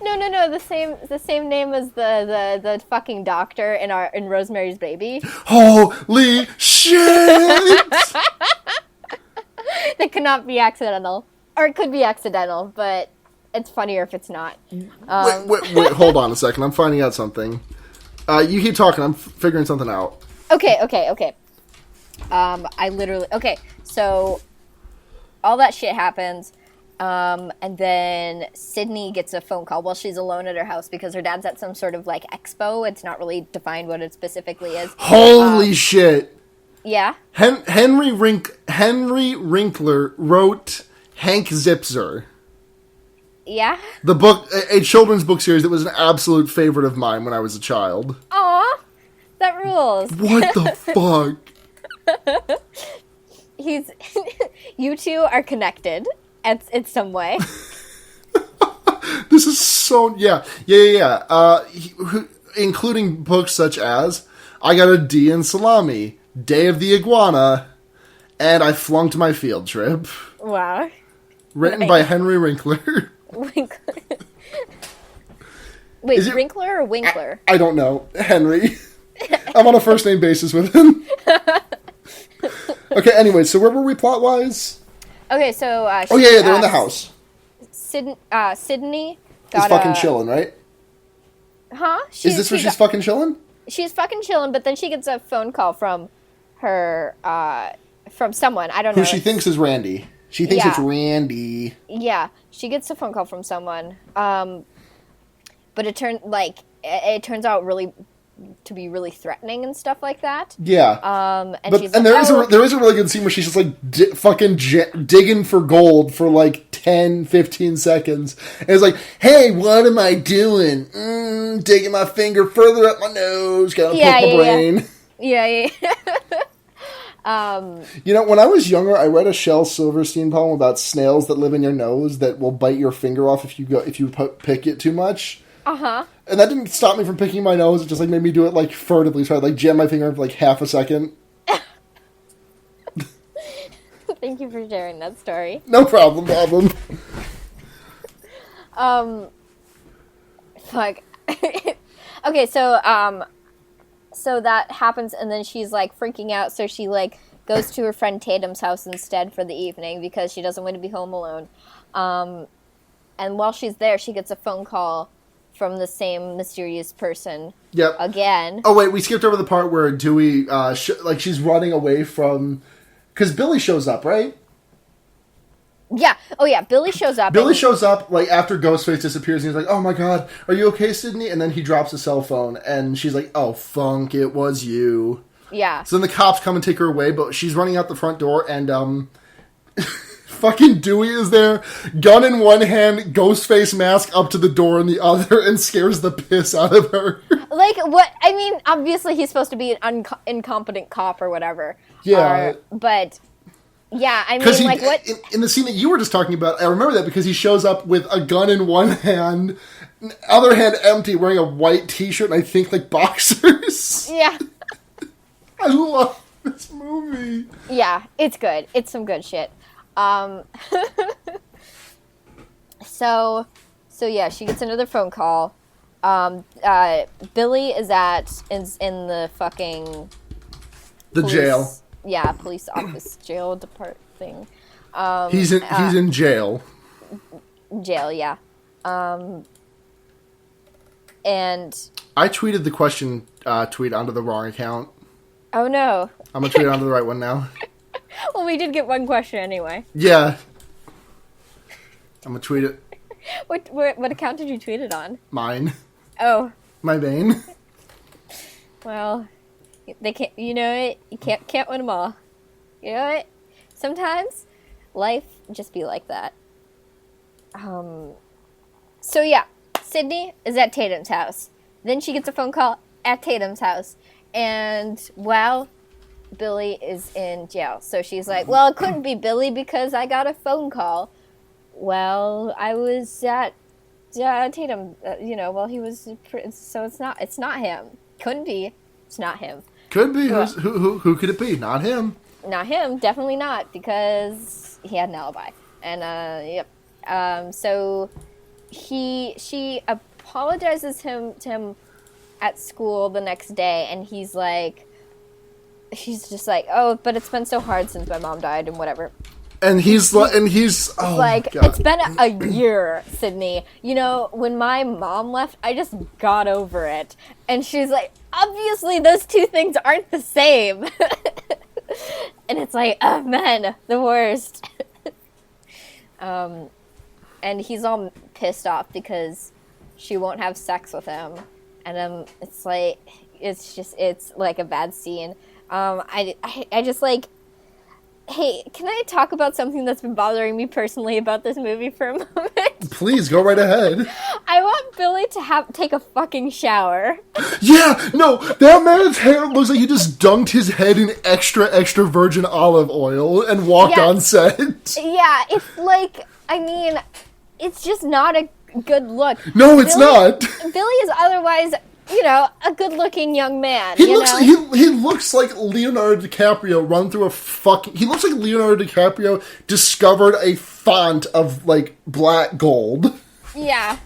[SPEAKER 3] No. The same name as the fucking doctor in Rosemary's Baby.
[SPEAKER 1] Holy shit!
[SPEAKER 3] That could not be accidental. Or it could be accidental, but it's funnier if it's not.
[SPEAKER 1] Wait, hold on a second. I'm finding out something. You keep talking. I'm figuring something out.
[SPEAKER 3] Okay. Okay, so all that shit happens, and then Sydney gets a phone call while she's alone at her house because her dad's at some sort of, like, expo. It's not really defined what it specifically is.
[SPEAKER 1] Holy shit!
[SPEAKER 3] Yeah?
[SPEAKER 1] Henry Winkler wrote Hank Zipzer.
[SPEAKER 3] Yeah?
[SPEAKER 1] The book, a children's book series that was an absolute favorite of mine when I was a child.
[SPEAKER 3] Aw! That rules.
[SPEAKER 1] What the fuck?
[SPEAKER 3] You two are connected in some way.
[SPEAKER 1] This is so... Yeah. Including books such as I Got a D in Salami, Day of the Iguana, and I Flunked My Field Trip.
[SPEAKER 3] Wow.
[SPEAKER 1] Written by Henry Winkler.
[SPEAKER 3] Winkler. Wait, Winkler or Winkler?
[SPEAKER 1] I don't know. Henry. I'm on a first name basis with him. Okay, anyway, so where were we plot-wise?
[SPEAKER 3] Okay, so...
[SPEAKER 1] they're in the house.
[SPEAKER 3] Sydney
[SPEAKER 1] Is fucking chilling, right?
[SPEAKER 3] Huh?
[SPEAKER 1] Is this where she's fucking chilling?
[SPEAKER 3] She's fucking chilling, but then she gets a phone call from her, from someone. I don't know.
[SPEAKER 1] Who she thinks is Randy. She thinks it's Randy.
[SPEAKER 3] Yeah, she gets a phone call from someone. But it turns out to be really threatening and stuff like that.
[SPEAKER 1] Yeah.
[SPEAKER 3] And
[SPEAKER 1] there is a really good scene where she's just like digging for gold for like 10, 15 seconds. And it's like, hey, what am I doing? Digging my finger further up my nose, gonna poke my brain.
[SPEAKER 3] Yeah.
[SPEAKER 1] When I was younger, I read a Shel Silverstein poem about snails that live in your nose that will bite your finger off if you pick it too much.
[SPEAKER 3] Uh-huh.
[SPEAKER 1] And that didn't stop me from picking my nose. It just like made me do it like furtively. So I'd like jam my finger for like half a second.
[SPEAKER 3] Thank you for sharing that story.
[SPEAKER 1] No problem.
[SPEAKER 3] Fuck. Okay, so that happens, and then she's like freaking out. So she like goes to her friend Tatum's house instead for the evening because she doesn't want to be home alone. And while she's there, she gets a phone call from the same mysterious person.
[SPEAKER 1] Yep.
[SPEAKER 3] Again.
[SPEAKER 1] Oh wait, we skipped over the part where Dewey, she's running away from, because Billy shows up, right?
[SPEAKER 3] Yeah. Oh yeah, Billy shows up.
[SPEAKER 1] Billy shows up like after Ghostface disappears, and he's like, "Oh my god, are you okay, Sydney?" And then he drops his cell phone, and she's like, "Oh funk, it was you."
[SPEAKER 3] Yeah.
[SPEAKER 1] So then the cops come and take her away, but she's running out the front door, and fucking Dewey is there, gun in one hand, Ghostface mask up to the door in the other, and scares the piss out of her.
[SPEAKER 3] Like, what? I mean, obviously he's supposed to be an incompetent cop or whatever.
[SPEAKER 1] Yeah.
[SPEAKER 3] But, yeah, I mean, like, what?
[SPEAKER 1] In the scene that you were just talking about, I remember that because he shows up with a gun in one hand, other hand empty, wearing a white t-shirt, and I think, like, boxers.
[SPEAKER 3] Yeah.
[SPEAKER 1] I love this movie.
[SPEAKER 3] Yeah, it's good. It's some good shit. So yeah, she gets another phone call. Billy is in the fucking police,
[SPEAKER 1] jail.
[SPEAKER 3] Yeah, police office jail depart thing.
[SPEAKER 1] He's in jail.
[SPEAKER 3] Jail, yeah. And
[SPEAKER 1] I tweeted the question tweet onto the wrong account.
[SPEAKER 3] Oh no.
[SPEAKER 1] I'm gonna tweet it onto the right one now.
[SPEAKER 3] Well, we did get one question anyway.
[SPEAKER 1] Yeah. I'm gonna tweet it.
[SPEAKER 3] What account did you tweet it on?
[SPEAKER 1] Mine.
[SPEAKER 3] Oh.
[SPEAKER 1] My vein.
[SPEAKER 3] Well, they can't. You know it. You can't win them all. You know it. Sometimes life just be like that. So yeah, Sydney is at Tatum's house. Then she gets a phone call at Tatum's house, and Billy is in jail. So she's like, "Well, it couldn't be Billy because I got a phone call." Well, I was at Tatum. He was. So it's not him. Couldn't be. It's not him.
[SPEAKER 1] Could be. Who could it be? Not him.
[SPEAKER 3] Not him. Definitely not, because he had an alibi. And yep. So she apologizes to him at school the next day, and she's just like, "Oh, but it's been so hard since my mom died and whatever." And he's
[SPEAKER 1] oh
[SPEAKER 3] like,
[SPEAKER 1] God.
[SPEAKER 3] "It's been a year, Sydney. You know, when my mom left, I just got over it." And she's like, "Obviously, those two things aren't the same." And it's like, oh man, the worst. And he's all pissed off because she won't have sex with him, and it's like a bad scene. I just like. Hey, can I talk about something that's been bothering me personally about this movie for a moment?
[SPEAKER 1] Please, go right ahead.
[SPEAKER 3] I want Billy to take a fucking shower.
[SPEAKER 1] Yeah, no, that man's hair looks like he just dunked his head in extra, extra virgin olive oil and walked on set.
[SPEAKER 3] Yeah, it's like, it's just not a good look.
[SPEAKER 1] No, it's not.
[SPEAKER 3] Billy is otherwise... a good-looking young man.
[SPEAKER 1] He looks like Leonardo DiCaprio run through he looks like Leonardo DiCaprio discovered a font of, like, black gold.
[SPEAKER 3] Yeah.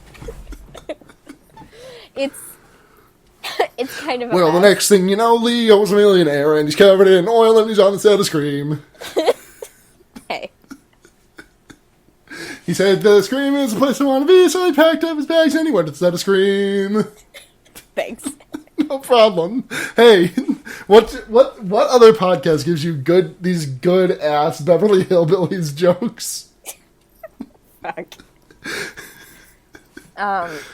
[SPEAKER 3] It's kind of a
[SPEAKER 1] Well,
[SPEAKER 3] mess.
[SPEAKER 1] the next thing you know, Leo was a millionaire, and he's covered in oil, and he's on the set of Scream.
[SPEAKER 3] Hey.
[SPEAKER 1] He said the Scream is the place I want to be, so he packed up his bags and he went to the set of Scream.
[SPEAKER 3] Thanks.
[SPEAKER 1] No problem. Hey, what other podcast gives you these good ass Beverly Hillbillies jokes?
[SPEAKER 3] Fuck.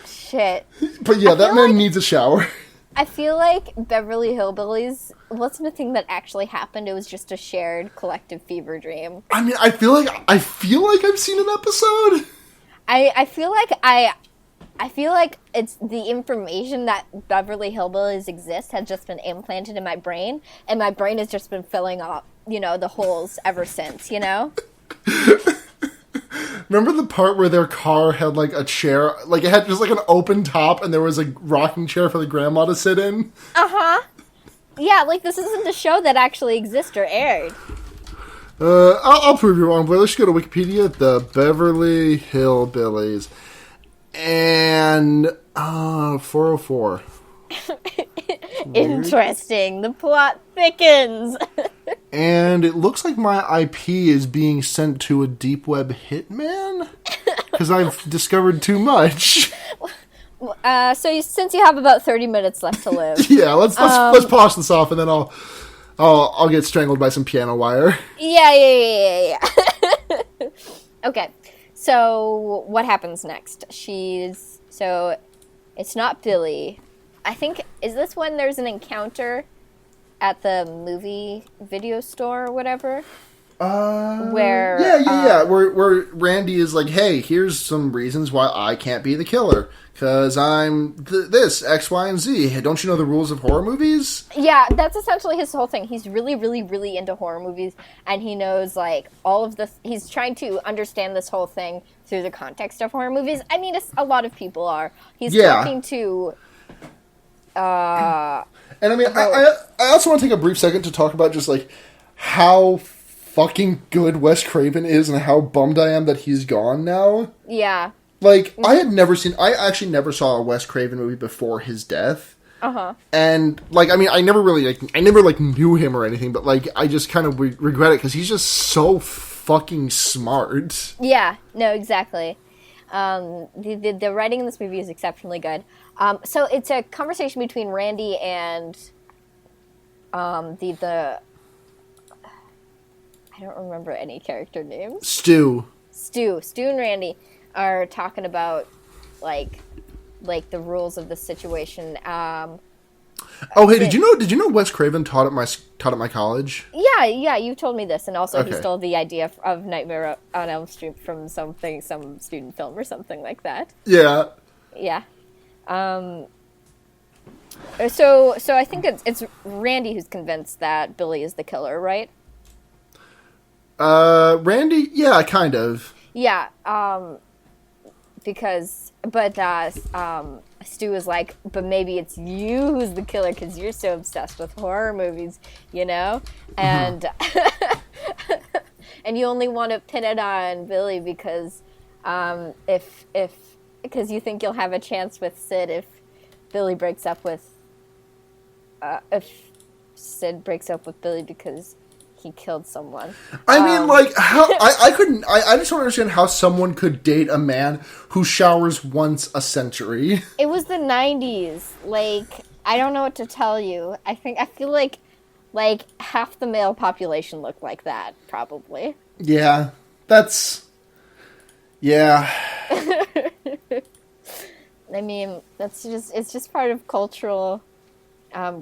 [SPEAKER 3] Shit.
[SPEAKER 1] But yeah, that man needs a shower.
[SPEAKER 3] I feel like Beverly Hillbillies wasn't a thing that actually happened. It was just a shared collective fever dream.
[SPEAKER 1] I feel like I've seen an episode.
[SPEAKER 3] I feel like it's the information that Beverly Hillbillies exist has just been implanted in my brain, and my brain has just been filling up, the holes ever since,
[SPEAKER 1] Remember the part where their car had, like, a chair, like, it had just, like, an open top, and there was a rocking chair for the grandma to sit in?
[SPEAKER 3] Uh-huh. Yeah, like, this isn't a show that actually exists or aired.
[SPEAKER 1] I'll prove you wrong, but let's go to Wikipedia. The Beverly Hillbillies. And 404.
[SPEAKER 3] Interesting. The plot thickens.
[SPEAKER 1] And it looks like my IP is being sent to a deep web hitman because I've discovered too much.
[SPEAKER 3] Since you have about 30 minutes left to live.
[SPEAKER 1] Yeah, let's polish this off, and then I'll get strangled by some piano wire.
[SPEAKER 3] Yeah. Okay. So, what happens next? So, it's not Billy. I think, is this when there's an encounter at the movie video store or whatever? Where...
[SPEAKER 1] Yeah. Where Randy is like, hey, here's some reasons why I can't be the killer. Because I'm this, X, Y, and Z. Hey, don't you know the rules of horror movies?
[SPEAKER 3] Yeah, that's essentially his whole thing. He's really, really, really into horror movies, and he knows, like, all of this. He's trying to understand this whole thing through the context of horror movies. I mean, a lot of people are. He's talking to...
[SPEAKER 1] And I mean, I also want to take a brief second to talk about just, like, how fucking good Wes Craven is and how bummed I am that he's gone now.
[SPEAKER 3] Yeah.
[SPEAKER 1] Like, I actually never saw a Wes Craven movie before his death.
[SPEAKER 3] Uh-huh.
[SPEAKER 1] And, like, I mean, I never knew him or anything, but, like, I just kind of regret it because he's just so fucking smart.
[SPEAKER 3] Yeah, no, exactly. The writing in this movie is exceptionally good. So it's a conversation between Randy and the I don't remember any character names.
[SPEAKER 1] Stu
[SPEAKER 3] and Randy. are talking about like the rules of the situation.
[SPEAKER 1] Oh, hey, did you know Wes Craven taught at my college?
[SPEAKER 3] Yeah, you told me this, and also he
[SPEAKER 1] Okay.
[SPEAKER 3] stole the idea of Nightmare on Elm Street from some student film or something like that.
[SPEAKER 1] Yeah.
[SPEAKER 3] Yeah. So I think it's Randy who's convinced that Billy is the killer, right?
[SPEAKER 1] Randy? Yeah, kind of.
[SPEAKER 3] Yeah. But Stu is like, but maybe it's you who's the killer because you're so obsessed with horror movies, you know? And and you only want to pin it on Billy because because you think you'll have a chance with Sid if Billy breaks up with if Sid breaks up with Billy because he killed someone.
[SPEAKER 1] I mean, like, how I just don't understand how someone could date a man who showers once a century.
[SPEAKER 3] It was the 90s. Like, I don't know what to tell you. I feel like half the male population looked like that, probably.
[SPEAKER 1] Yeah. Yeah.
[SPEAKER 3] I mean, it's just part of cultural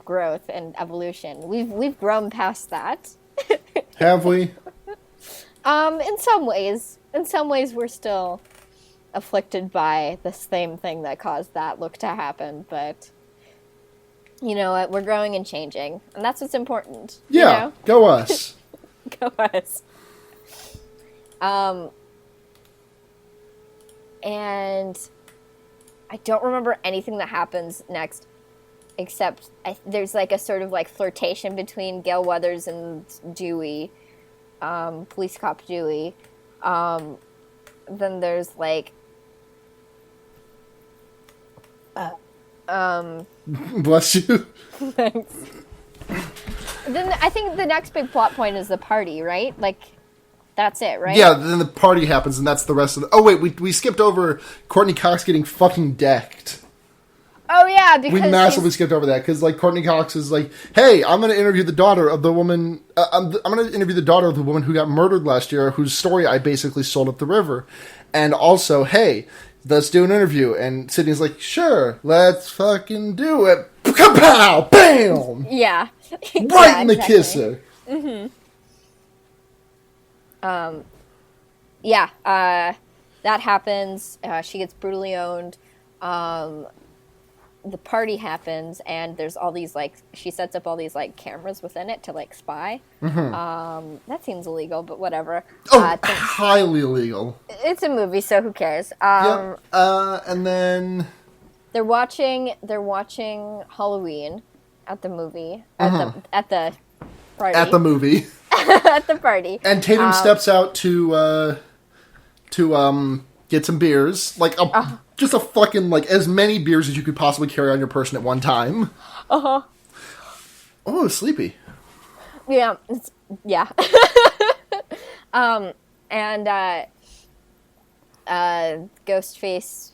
[SPEAKER 3] growth and evolution. We've grown past that.
[SPEAKER 1] Have we?
[SPEAKER 3] In some ways we're still afflicted by the same thing that caused that look to happen, but you know what? We're growing and changing, and that's what's important.
[SPEAKER 1] Yeah,
[SPEAKER 3] you know?
[SPEAKER 1] go us.
[SPEAKER 3] Go us. And I don't remember anything that happens next, except there's like a sort of like flirtation between Gale Weathers and Dewey, police cop Dewey. Then there's like,
[SPEAKER 1] Bless you.
[SPEAKER 3] thanks. Then I think the next big plot point is the party, right? Like, that's it, right?
[SPEAKER 1] Yeah, then the party happens, and that's the rest of the... Oh, wait, we skipped over Courtney Cox getting fucking decked.
[SPEAKER 3] Oh, yeah, because...
[SPEAKER 1] We massively skipped over that, because, like, Courtney Cox is like, hey, I'm going to interview the daughter of the woman... I'm going to interview the daughter of the woman who got murdered last year, whose story I basically sold up the river. And also, hey, let's do an interview. And Sydney's like, sure, let's fucking do it. Kapow! Bam!
[SPEAKER 3] Yeah.
[SPEAKER 1] Right in the kisser.
[SPEAKER 3] Mm-hmm. That happens. She gets brutally owned. The party happens, and there's all these, like, she sets up all these, like, cameras within it to, like, spy. Mm-hmm. That seems illegal, but whatever.
[SPEAKER 1] Oh, highly illegal.
[SPEAKER 3] It's a movie, so who cares?
[SPEAKER 1] Yep. And then...
[SPEAKER 3] They're watching Halloween at the movie. At the party.
[SPEAKER 1] At the movie.
[SPEAKER 3] At the party.
[SPEAKER 1] And Tatum steps out to get some beers. Like, just a fucking, like, as many beers as you could possibly carry on your person at one time.
[SPEAKER 3] Uh-huh.
[SPEAKER 1] Oh, sleepy.
[SPEAKER 3] Yeah. Yeah. Ghostface,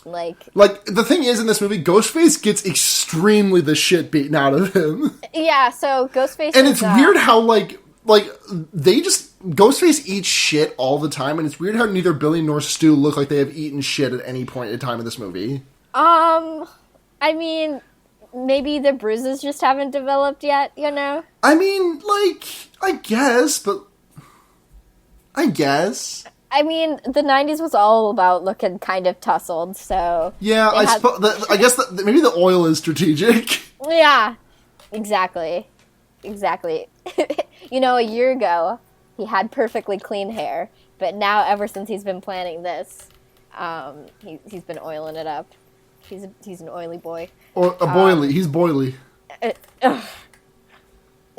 [SPEAKER 3] like,
[SPEAKER 1] the thing is, in this movie, Ghostface gets extremely the shit beaten out of him.
[SPEAKER 3] Yeah, so Ghostface
[SPEAKER 1] and it's weird how, like, Ghostface eats shit all the time, and it's weird how neither Billy nor Stu look like they have eaten shit at any point in time in this movie.
[SPEAKER 3] I mean, maybe the bruises just haven't developed yet, you know?
[SPEAKER 1] I mean, like, I guess.
[SPEAKER 3] I mean, the 90s was all about looking kind of tussled, so...
[SPEAKER 1] Yeah, I guess maybe the oil is strategic.
[SPEAKER 3] Yeah, exactly. You know, a year ago, he had perfectly clean hair, but now, ever since he's been planning this, he's been oiling it up. He's an oily boy.
[SPEAKER 1] Or a boily. He's boily.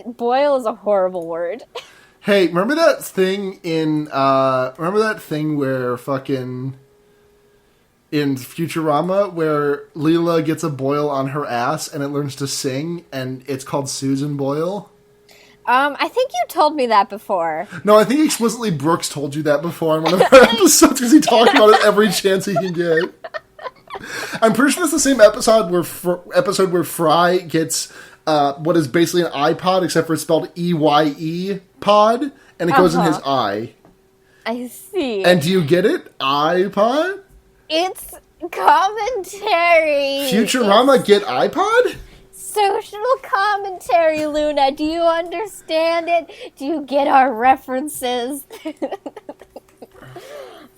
[SPEAKER 3] Boil is a horrible word.
[SPEAKER 1] Hey, remember that thing where fucking in Futurama where Leela gets a boil on her ass and it learns to sing and it's called Susan Boyle?
[SPEAKER 3] I think you told me that before.
[SPEAKER 1] No, I think explicitly Brooks told you that before in one of our episodes because he talked about it every chance he can get. I'm pretty sure it's the same episode where Fry gets what is basically an iPod, except for it's spelled EYE pod, and it goes in his eye.
[SPEAKER 3] I see.
[SPEAKER 1] And do you get it? iPod?
[SPEAKER 3] It's commentary.
[SPEAKER 1] Futurama get iPod?
[SPEAKER 3] Social commentary, Luna. Do you understand it? Do you get our references?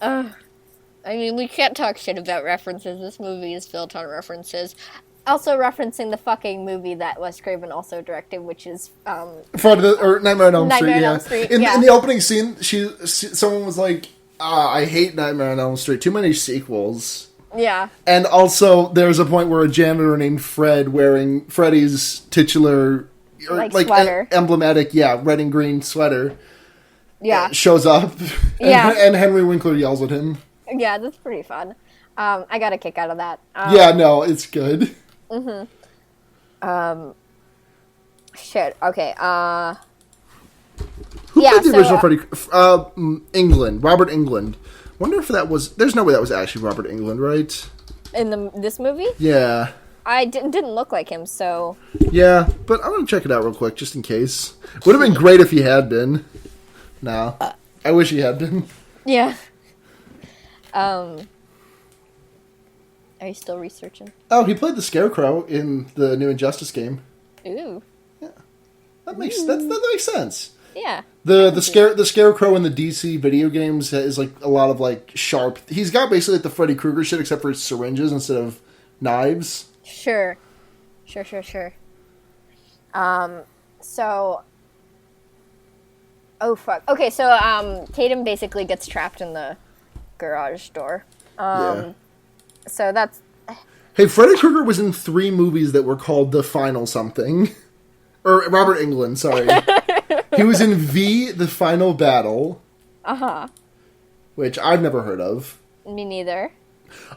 [SPEAKER 3] I mean, we can't talk shit about references. This movie is built on references. Also referencing the fucking movie that Wes Craven also directed, which is
[SPEAKER 1] Nightmare on Elm Street.
[SPEAKER 3] Nightmare on
[SPEAKER 1] Yeah.
[SPEAKER 3] Elm Street,
[SPEAKER 1] In
[SPEAKER 3] yeah.
[SPEAKER 1] the opening scene, someone was like, "I hate Nightmare on Elm Street. Too many sequels."
[SPEAKER 3] Yeah.
[SPEAKER 1] And also, there's a point where a janitor named Fred, wearing Freddy's titular,
[SPEAKER 3] sweater.
[SPEAKER 1] emblematic, red and green sweater,
[SPEAKER 3] Yeah.
[SPEAKER 1] shows up.
[SPEAKER 3] Yeah.
[SPEAKER 1] And Henry Winkler yells at him.
[SPEAKER 3] Yeah, that's pretty fun. I got a kick out of that.
[SPEAKER 1] No, it's good.
[SPEAKER 3] Shit. Okay.
[SPEAKER 1] Who
[SPEAKER 3] Yeah,
[SPEAKER 1] played the
[SPEAKER 3] so,
[SPEAKER 1] original Freddy? England. Robert England. Wonder if that was... There's no way that was actually Robert England, right?
[SPEAKER 3] In this movie,
[SPEAKER 1] Yeah.
[SPEAKER 3] I didn't look like him, so
[SPEAKER 1] Yeah, but I'm going to check it out real quick, just in case. Would have been great if he had been. No. I wish he had been.
[SPEAKER 3] yeah. Are you still researching?
[SPEAKER 1] Oh, he played the Scarecrow in the new Injustice game.
[SPEAKER 3] Ooh.
[SPEAKER 1] That makes sense.
[SPEAKER 3] Yeah.
[SPEAKER 1] The Scarecrow in the DC video games is like a lot of like sharp. He's got basically like the Freddy Krueger shit, except for syringes instead of knives.
[SPEAKER 3] Sure. So. Oh fuck. Okay, so Tatum basically gets trapped in the garage door.
[SPEAKER 1] Yeah.
[SPEAKER 3] So that's.
[SPEAKER 1] Hey, Freddy Krueger was in 3 movies that were called The Final Something. Or Robert Englund, sorry. He was in V, The Final Battle. Which I've never heard of.
[SPEAKER 3] Me neither.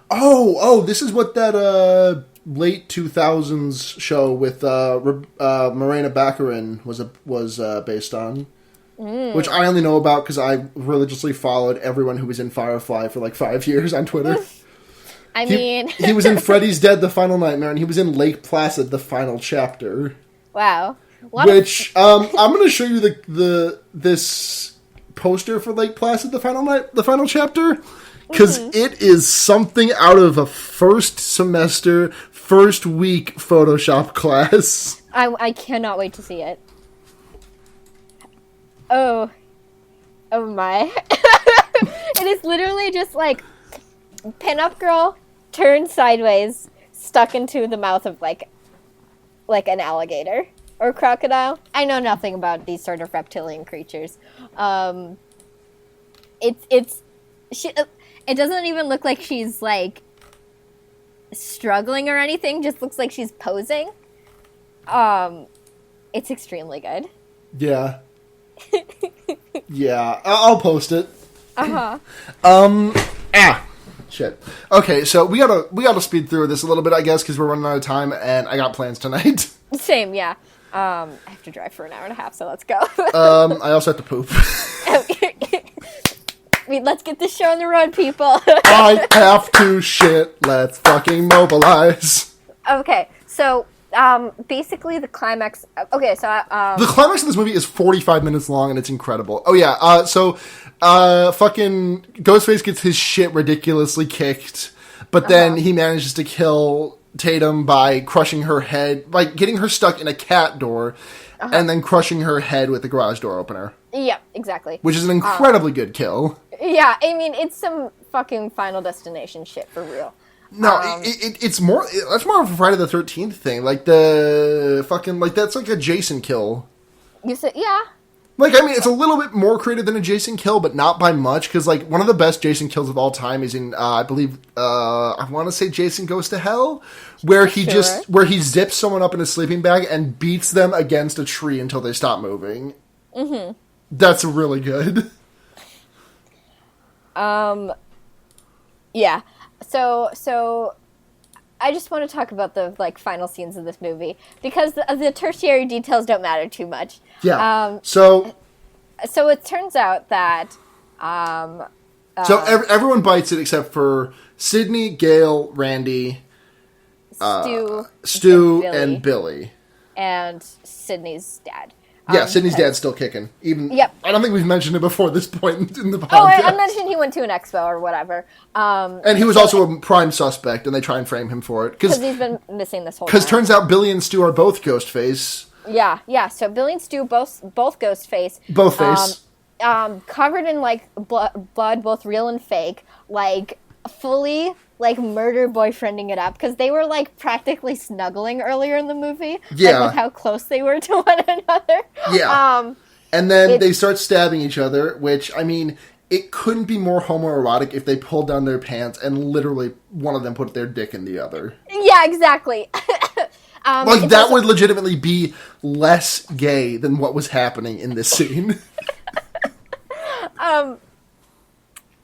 [SPEAKER 1] Oh, this is what that late 2000s show with Morena Baccarin was based on. Which I only know about because I religiously followed everyone who was in Firefly for like 5 years on Twitter. He was in Freddy's Dead, The Final Nightmare, and he was in Lake Placid, The Final Chapter.
[SPEAKER 3] Wow.
[SPEAKER 1] I'm going to show you this poster for Lake Placid, The Final Chapter, because it is something out of a first semester, first week Photoshop class.
[SPEAKER 3] I cannot wait to see it. Oh my. It is literally just like pinup girl turned sideways, stuck into the mouth of like an alligator or crocodile. I know nothing about these sort of reptilian creatures. It doesn't even look like she's like struggling or anything. Just looks like she's posing. It's extremely good.
[SPEAKER 1] Yeah. Yeah, I'll post it. Shit. Okay, so we gotta speed through this a little bit, I guess, because we're running out of time, and I got plans tonight.
[SPEAKER 3] Same, yeah. I have to drive for an hour and a half, so let's go.
[SPEAKER 1] I also have to poop.
[SPEAKER 3] Let's get this show on the road, people.
[SPEAKER 1] I have to shit. Let's fucking mobilize.
[SPEAKER 3] Okay, so basically the climax. Okay, so
[SPEAKER 1] the climax of this movie is 45 minutes long, and it's incredible. Oh yeah, fucking Ghostface gets his shit ridiculously kicked, but then he manages to kill Tatum by crushing her head, by getting her stuck in a cat door, and then crushing her head with the garage door opener.
[SPEAKER 3] Yeah, exactly.
[SPEAKER 1] Which is an incredibly good kill.
[SPEAKER 3] Yeah, I mean, it's some fucking Final Destination shit for real.
[SPEAKER 1] No, it's more. That's more of a Friday the 13th thing. Like the fucking that's like a Jason kill.
[SPEAKER 3] You said yeah.
[SPEAKER 1] Like, I mean, it's a little bit more creative than a Jason kill, but not by much. Because like one of the best Jason kills of all time is in I believe I want to say Jason Goes to Hell, where he zips someone up in a sleeping bag and beats them against a tree until they stop moving. Mm-hmm. That's really good.
[SPEAKER 3] Yeah. So I just want to talk about the final scenes of this movie because the tertiary details don't matter too much.
[SPEAKER 1] Yeah.
[SPEAKER 3] So it turns out that
[SPEAKER 1] everyone bites it except for Sydney, Gail, Randy,
[SPEAKER 3] Stu,
[SPEAKER 1] and Billy,
[SPEAKER 3] and Sydney's dad.
[SPEAKER 1] Yeah, Sydney's dad's still kicking.
[SPEAKER 3] Yep.
[SPEAKER 1] I don't think we've mentioned it before this point in the podcast.
[SPEAKER 3] Oh, I mentioned he went to an expo or whatever.
[SPEAKER 1] And he was also a prime suspect, and they try and frame him for it.
[SPEAKER 3] Because he's been missing this whole time.
[SPEAKER 1] Because turns out Billy and Stu are both Ghostface.
[SPEAKER 3] Yeah. So Billy and Stu both Ghostface.
[SPEAKER 1] Both face.
[SPEAKER 3] Covered in, like, blood, both real and fake. Like, fully, like, murder boyfriending it up. Because they were, like, practically snuggling earlier in the movie.
[SPEAKER 1] Yeah.
[SPEAKER 3] Like, with how close they were to one another.
[SPEAKER 1] Yeah. And then they start stabbing each other, which, I mean, it couldn't be more homoerotic if they pulled down their pants and literally one of them put their dick in the other.
[SPEAKER 3] Yeah, exactly.
[SPEAKER 1] Like, that would legitimately be less gay than what was happening in this scene.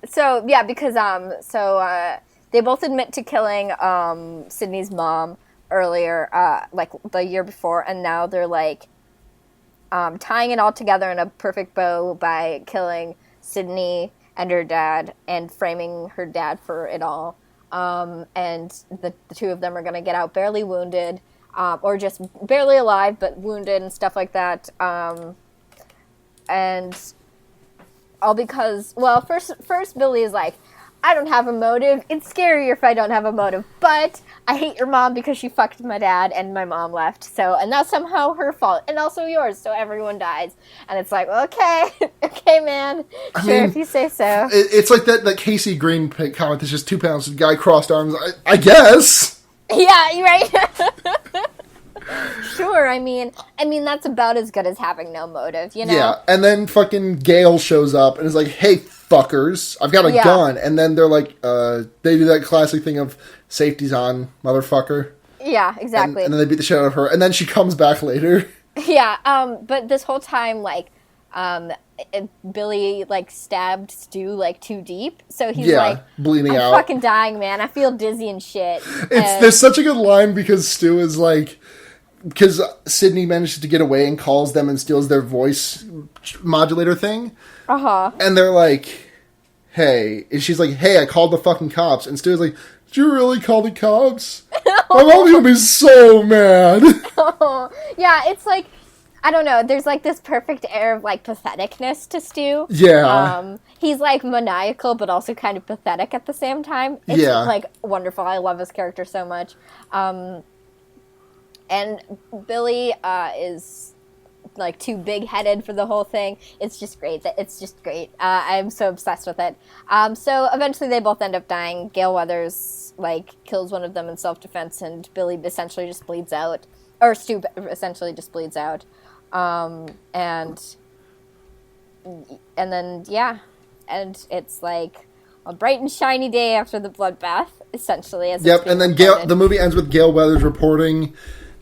[SPEAKER 3] So, yeah, because, they both admit to killing, Sydney's mom earlier, like, the year before, and now they're, like, tying it all together in a perfect bow by killing Sydney and her dad and framing her dad for it all. And the two of them are going to get out barely wounded, or just barely alive, but wounded and stuff like that. And all because, well, first Billy is like, I don't have a motive. It's scarier if I don't have a motive. But I hate your mom because she fucked my dad and my mom left. So, and that's somehow her fault. And also yours. So everyone dies. And it's like, okay. Okay, man. I mean, if you say so.
[SPEAKER 1] It's like that Casey Green comment that's just 2 pounds, the guy crossed arms. I guess.
[SPEAKER 3] Yeah, you're right. Sure, I mean that's about as good as having no motive, you know?
[SPEAKER 1] Yeah, and then fucking Gail shows up and is like, hey, fuckers, I've got a gun. And then they're like, they do that classic thing of safety's on, motherfucker.
[SPEAKER 3] Yeah, exactly.
[SPEAKER 1] And then they beat the shit out of her, and then she comes back later.
[SPEAKER 3] Yeah, but this whole time, like, Billy, like, stabbed Stu, like, too deep. So he's like,
[SPEAKER 1] bleeding
[SPEAKER 3] I'm
[SPEAKER 1] out.
[SPEAKER 3] fucking dying, man. I feel dizzy and shit.
[SPEAKER 1] There's such a good line because Stu is like, because Sydney manages to get away and calls them and steals their voice modulator thing.
[SPEAKER 3] Uh-huh.
[SPEAKER 1] And they're like, hey. And she's like, hey, I called the fucking cops. And Stu's like, did you really call the cops? My mom's gonna be so mad.
[SPEAKER 3] Yeah, it's like, I don't know, there's like this perfect air of like patheticness to Stu.
[SPEAKER 1] Yeah.
[SPEAKER 3] He's like maniacal but also kind of pathetic at the same time. It's like wonderful. I love his character so much. And Billy is like too big-headed for the whole thing. It's just great. It's just great. I'm so obsessed with it. So eventually they both end up dying. Gail Weathers like kills one of them in self-defense, and Billy essentially just bleeds out, or Stu essentially just bleeds out. And then and it's like a bright and shiny day after the bloodbath, essentially.
[SPEAKER 1] Yep, and then the movie ends with Gail Weathers reporting,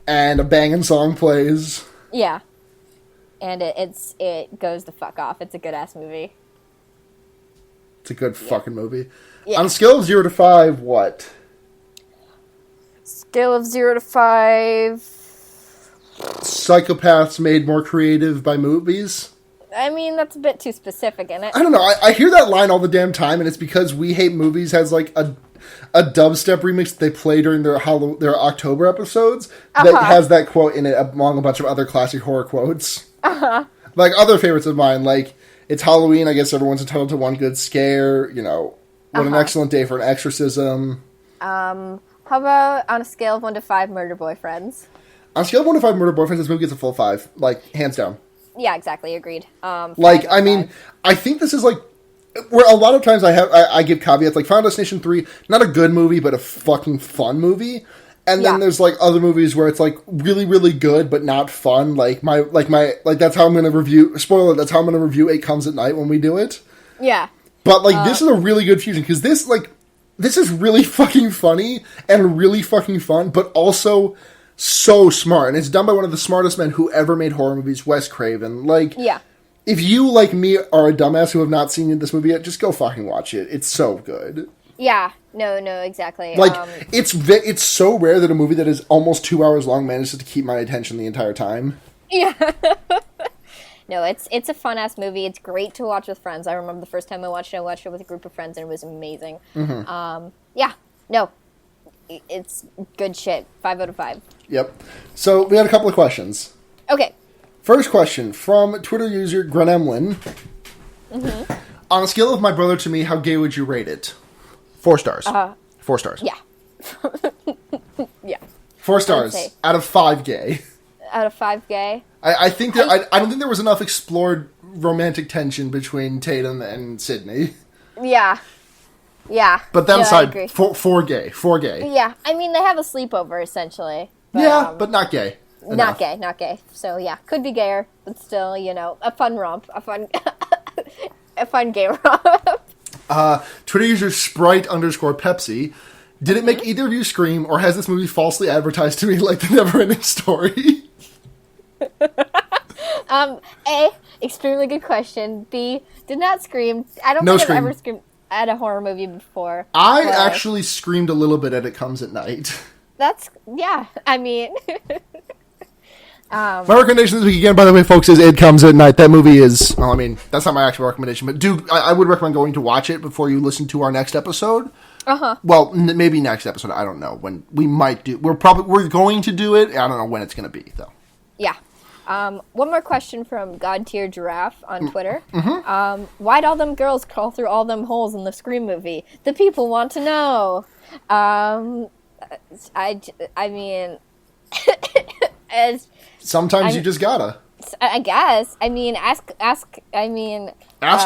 [SPEAKER 1] and a banging song plays.
[SPEAKER 3] Yeah. And it goes the fuck off. It's a good-ass movie.
[SPEAKER 1] It's a good fucking movie.
[SPEAKER 3] Yeah.
[SPEAKER 1] On a scale of 0 to 5, what?
[SPEAKER 3] Scale of 0 to 5...
[SPEAKER 1] Psychopaths made more creative by movies?
[SPEAKER 3] I mean, that's a bit too specific, isn't it?
[SPEAKER 1] I don't know. I hear that line all the damn time, and it's because We Hate Movies has, like, a dubstep remix that they play during their October episodes that has that quote in it among a bunch of other classic horror quotes. Like, other favorites of mine, like, it's Halloween, I guess everyone's entitled to one good scare, you know, what an excellent day for an exorcism.
[SPEAKER 3] How about on a scale of 1 to 5, Murder Boyfriends?
[SPEAKER 1] On a scale of 1 to 5 Murder Boyfriends, this movie gets a full 5, like, hands down.
[SPEAKER 3] Yeah, exactly, agreed.
[SPEAKER 1] Like, I mean, I think this is, like, where a lot of times I give caveats, like Final Destination 3, not a good movie, but a fucking fun movie. And then there's, like, other movies where it's, like, really, really good, but not fun. Like, that's how I'm going to review, spoiler, that's how I'm going to review It Comes at Night when we do it.
[SPEAKER 3] Yeah.
[SPEAKER 1] But, like, this is a really good fusion, because this is really fucking funny and really fucking fun, but also so smart. And it's done by one of the smartest men who ever made horror movies, Wes Craven. Like, if you, like me, are a dumbass who have not seen this movie yet, just go fucking watch it. It's so good.
[SPEAKER 3] Yeah. No, exactly.
[SPEAKER 1] Like, it's so rare that a movie that is almost 2 hours long manages to keep my attention the entire time.
[SPEAKER 3] Yeah. No, it's a fun-ass movie. It's great to watch with friends. I remember the first time I watched it with a group of friends, and it was amazing. Mm-hmm. Yeah. No. It's good shit. 5 out of 5.
[SPEAKER 1] Yep. So, we had a couple of questions.
[SPEAKER 3] Okay.
[SPEAKER 1] First question from Twitter user Grenemlin.
[SPEAKER 3] Mm-hmm.
[SPEAKER 1] On a scale of my brother to me, how gay would you rate it? 4 stars. 4 stars.
[SPEAKER 3] Yeah. Yeah.
[SPEAKER 1] 4 stars out of 5 gay.
[SPEAKER 3] Out of 5 gay?
[SPEAKER 1] I think that I don't think there was enough explored romantic tension between Tatum and Sydney.
[SPEAKER 3] Yeah. Yeah.
[SPEAKER 1] But that aside, 4 gay. 4 gay.
[SPEAKER 3] Yeah. I mean, they have a sleepover, essentially. But,
[SPEAKER 1] yeah, but not gay.
[SPEAKER 3] Not gay. So, yeah. Could be gayer, but still, a fun romp. A fun gay romp.
[SPEAKER 1] Twitter user Sprite_Pepsi. Did it make either of you scream, or has this movie falsely advertised to me like the never-ending story?
[SPEAKER 3] A, extremely good question. B, did not scream. I don't think I've ever screamed at a horror movie before.
[SPEAKER 1] I actually screamed a little bit at It Comes at Night.
[SPEAKER 3] I mean...
[SPEAKER 1] my recommendation this week, again, by the way, folks, is It Comes at Night. That movie is... Well, I mean, that's not my actual recommendation, but I would recommend going to watch it before you listen to our next episode.
[SPEAKER 3] Uh-huh.
[SPEAKER 1] Well, maybe next episode. I don't know when we might do. We're going to do it. I don't know when it's going to be though.
[SPEAKER 3] Yeah. One more question from God Tier Giraffe on Twitter.
[SPEAKER 1] Mm-hmm.
[SPEAKER 3] Why'd all them girls crawl through all them holes in the Scream movie? The people want to know. I mean,
[SPEAKER 1] sometimes you just gotta.
[SPEAKER 3] I guess. I mean, ask.
[SPEAKER 1] Ask